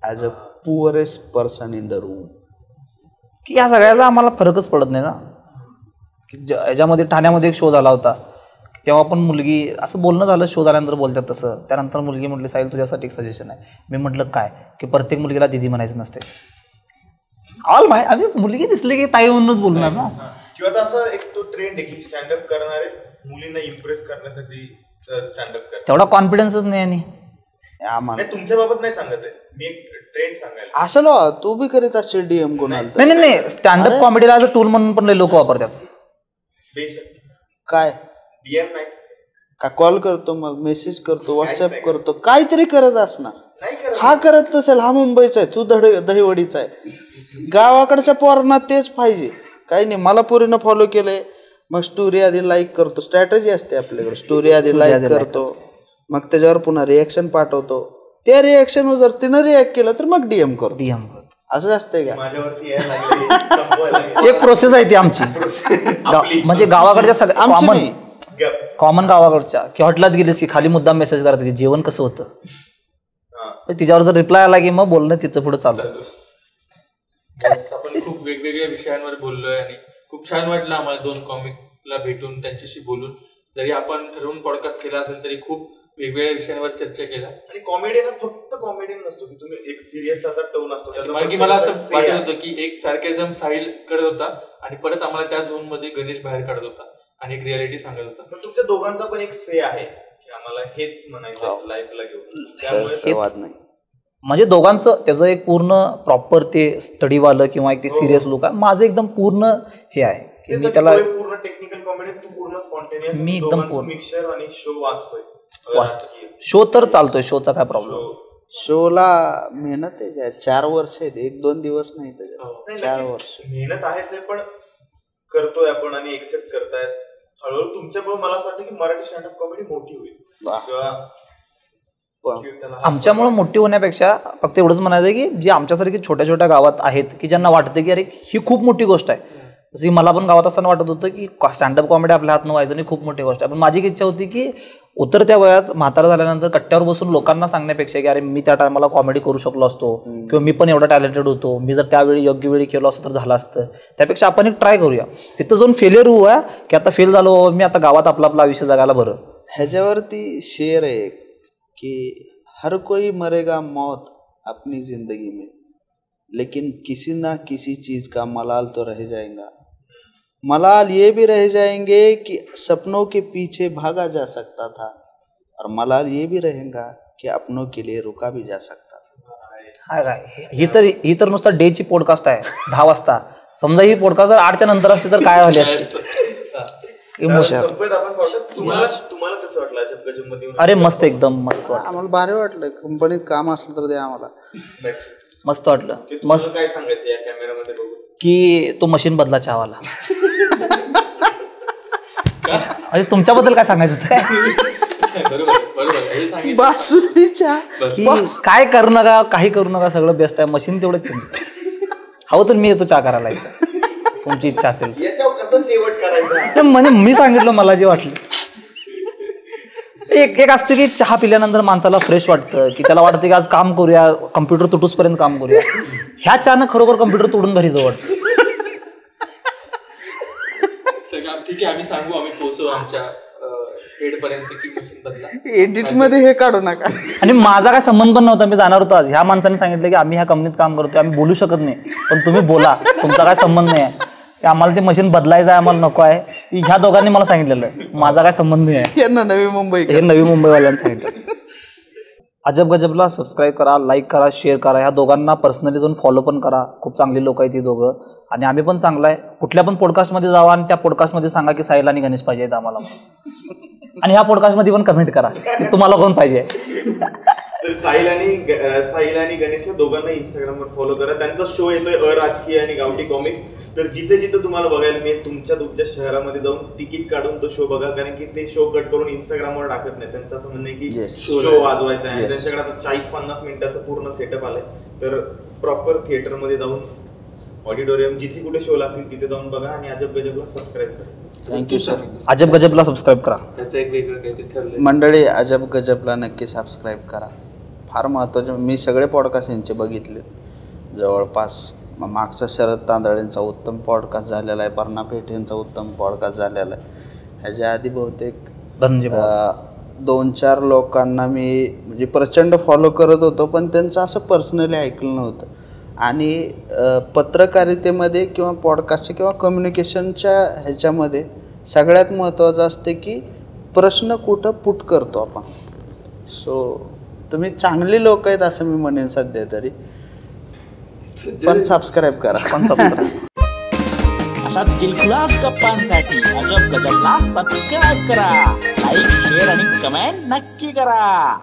as a poorest person in the room. की या सगळ्याचा आम्हाला फरकच पडत नाही ना. याच्यामध्ये ठाण्यामध्ये एक शो झाला होता, तेव्हा पण मुलगी असं बोलणं झालं, शो झाल्यानंतर बोलतात तसं. त्यानंतर मुलगी म्हटली साहिल तुझ्यासाठी एक सजेशन आहे. मी म्हटलं काय, की प्रत्येक मुलगीला दीदी म्हणायचं नसते. ऑल माय, आम्ही मुलगी दिसली की ताई म्हणूनच बोलणार ना. किंवा आता असं एक तो ट्रेंड आहे की स्टँडअप करणारे मुलींना इम्प्रेस करण्यासाठी स्टँडअप करतात. तेवढा कॉन्फिडन्सच नाही. आणि तुमच्या बाबत नाही सांगत आहे मी, एक ट्रेंड सांगायला. असं तू बी करीत असशील डीएम कोणाला. नाही, स्टँडअप कॉमेडीला ॲज अ टूल म्हणून पण लोक वापरतात. काय डीएम नाही का, कॉल करतो, मग मेसेज करतो, व्हॉट्सअप करतो, काहीतरी करत असणार. नाही करत. हा करत नसेल, हा मुंबईचा आहे, तू दहीवडीचा आहे. गावाकडच्या पोरांना तेच पाहिजे. काही नाही, मला पोरीनं फॉलो केलंय, मग स्टोरी आधी लाईक करतो. स्ट्रॅटेजी असते आपल्याकडे. स्टोरी आधी लाईक करतो, मग त्याच्यावर पुन्हा रिएक्शन पाठवतो. त्या रिएक्शन जर तिनं रिॲक्ट केलं तर मग डीएम करतो. असं असतंय का. माझ्यावरती एक प्रोसेस आहे ती आमची. म्हणजे गावाकडच्या सगळ्या कॉमन गावाकडच्या की हॉटेलात गेलीस की खाली मुद्दाम मेसेज करायचं की जेवण कसं होतं. तिच्यावर जर रिप्लाय आला की मग बोलणं तिचं पुढे चालू. आपण खूप वेगवेगळ्या विषयांवर बोललोय आणि खूप छान वाटलं आम्हाला 2 कॉमिकला भेटून, त्यांच्याशी बोलून. जरी आपण ठरवून पॉडकास्ट केला असेल तरी खूप वेगवेगळ्या विषयांवर चर्चा केला. आणि कॉमेडियन फक्त कॉमेडियन नसतो की तुम्ही एक सिरियस त्याचा टोन असतो. मला असं वाटत होतं की एक सार्केझम साहिल करत होता आणि परत आम्हाला त्या झोन मध्ये गणेश बाहेर काढत होता आणि एक रियालिटी सांगत होता. पण तुमच्या दोघांचा पण एक से आहे की आम्हाला हेच म्हणायचं लाईफला घेऊन. त्यामुळे म्हणजे दोघांचं त्याचं एक पूर्ण प्रॉपर ते स्टडीवालं किंवा एक ते सिरियस लुक आहे. माझं एकदम पूर्ण हे आहे की मी त्याला पूर्ण टेक्निकल कॉमेडी, तू पूर्ण स्पॉन्टेनियस. मी एकदम मिक्सर आणि शो वाचतोय. शो तर चालतोय, शोचा काय प्रॉब्लेम. शोला मेहनत आहे, 4 वर्ष आहेत, 1-2 दिवस नाही त्याच्यात. 4 वर्ष मेहनत आहेच आहे, पण करतोय आपण आणि एक्सेप्ट करतायत. हळूहळू तुमच्यामुळे मला असं वाटतं की मराठी स्टँडअप कॉमेडी मोठी होईल. आमच्यामुळे मोठी होण्यापेक्षा फक्त एवढंच म्हणायचं की जे आमच्यासारखी छोट्या छोट्या गावात आहेत की ज्यांना वाटतं की अरे ही खूप मोठी गोष्ट आहे, जशी मला पण गावात असताना वाटत होतं की स्टँडअप कॉमेडी आपल्या हातनं व्हायचं नाही, खूप मोठी गोष्ट आहे. पण माझी इच्छा होती की उतरत्या वयात म्हातारा झाल्यानंतर कट्ट्यावर बसून लोकांना सांगण्यापेक्षा की अरे मी त्या टायमाला कॉमेडी करू शकलो असतो किंवा मी पण एवढा टॅलेंटेड होतो, मी जर त्यावेळी योग्य वेळी केलो असतो तर झालं असतं. त्यापेक्षा आपण एक ट्राय करूया, तिथं जाऊन फेलियर होऊया की आता फेल झालो मी आता गावात आपला आपला आयुष्य जगायला बरं. ह्याच्यावरती शेर आहे की हर कोई मरेगा मौत अपनी जिंदगी में, लेकिन किसी ना किसी चीज़ का मलाल तो रह जाएगा. मलाल ये भी रह जाएंगे कि सपनों के पीछे भागा जा सकता था, और मलाल ये भी रहेगा कि अपनों के लिए रुका भी जा सकता था. ही तर नुसतं डेची पॉडकास्ट आहे 10 वाजता. समजा ही पॉडकास्ट जर 8च्या नंतर असते तर काय झाले असते. तुम्हाला कसं वाटलं अशा गजमध्ये? अरे मस्त, एकदम मस्त वाटलं. आम्हाला भारी वाटलं. कंपनीत काम असलं तर द्या आम्हाला. मस्त वाटलं. मस्त. काय सांगायचं या कॅमेरामध्ये बघून की तो मशीन बदला चहावाला. अरे तुमच्याबद्दल काय सांगायचं काय? बासुंदीच्या काय करू नका, काही करू नका, सगळं बेस्ट आहे. मशीन तेवढं चेंज हवं तर मी येतो चहा करायला, तुमची इच्छा असेल. याच्यावर कसं शेवट करायचा म्हणजे मी सांगितलं मला जे वाटलं. एक असते की चहा पिल्यानंतर माणसाला फ्रेश वाटतं, की त्याला वाटतं की आज काम करूया, कम्प्युटर तुटूसपर्यंत काम करूया. ह्या चहानं खरोखर कम्प्युटर तोडून घरी जाऊ वाटतं. ठीक आहे, आम्ही सांगू, आम्ही पोहोचू आमच्या हेड पर्यंत की मशीन बदला. एडिट मध्ये हे काढू नका. आणि माझा काय संबंध पण नव्हता, मी जाणार होतो आज. ह्या माणसाने सांगितलं की आम्ही ह्या कंपनीत काम करतोय, आम्ही बोलू शकत नाही, पण तुम्ही बोला, तुमचा काय संबंध नाही आहे, आम्हाला ते मशीन बदलायचं आहे, आम्हाला नको आहे. ह्या दोघांनी मला सांगितलेलं, माझा काय संबंध नाही आहे. यांना नवी मुंबई, हे नवी मुंबईवाल्यांनी सांगितलं. अजब गजबला सबस्क्राईब करा, लाईक करा, शेअर करा. ह्या दोघांना पर्सनली जाऊन फॉलो पण करा. खूप चांगली लोक आहेत ती दोघं, आणि आम्ही पण चांगला आहे. कुठल्या पण पॉडकास्टमध्ये जावा आणि त्या पॉडकास्टमध्ये सांगा की साहिल आणि गणेश पाहिजे आहेत आम्हाला. आणि ह्या पॉडकास्टमध्ये पण कमेंट करा की तुम्हाला कोण पाहिजे. तर साहिल आणि गणेश दोघांना इंस्टाग्रामवर फॉलो करा. त्यांचा शो येतोय अराजकीय आणि गावठी कॉमिक्स. तर जिथे जिथे तुम्हाला बघायला मिळेल तुमच्या शहरामध्ये जाऊन तिकीट काढून तो शो बघा, कारण की ते शो कट करून इंस्टाग्रामवर टाकत नाही. त्यांचं असं म्हणणं आहे की शो वाजवायचा आहे. त्यांच्याकडे आता 40-50 मिनिटाचं पूर्ण सेटअप आलंय. तर प्रॉपर थिएटर मध्ये जाऊन ऑडिटोरियम जिथे कुठे शो लागतील तिथे जाऊन बघा, आणि अजब गजबला सबस्क्राईब करा. Thank you sir. अजब गजबला सबस्क्राईब करा. त्याचं एक वेगळं काहीतरी ठरलंय. मंडळी, अजब गजबला नक्की सबस्क्राईब करा. फार महत्त्वाचं. मी सगळे पॉडकास्ट यांचे बघितले जवळपास. मागचा शरद तांदळेंचा उत्तम पॉडकास्ट झालेला आहे, पर्णा पेठेंचा उत्तम पॉडकास्ट झालेला आहे. ह्याच्या आधी बहुतेक 2-4 लोकांना मी म्हणजे प्रचंड फॉलो करत होतो, पण त्यांचं असं पर्सनली ऐकलं नव्हतं. आणि पत्रकारितेमध्ये किंवा पॉडकास्टच्या किंवा कम्युनिकेशनच्या ह्याच्यामध्ये सगळ्यात महत्त्वाचं असते की प्रश्न कुठं पुट करतो आपण. सो तुम्ही चांगली लोक आहेत असं मी म्हणेन सध्या तरी, पण सबस्क्राईब करा. अशा दिलखुलास गप्पांसाठी अजब गजबला सबस्क्राईब करा, लाईक, शेअर आणि कमेंट नक्की करा.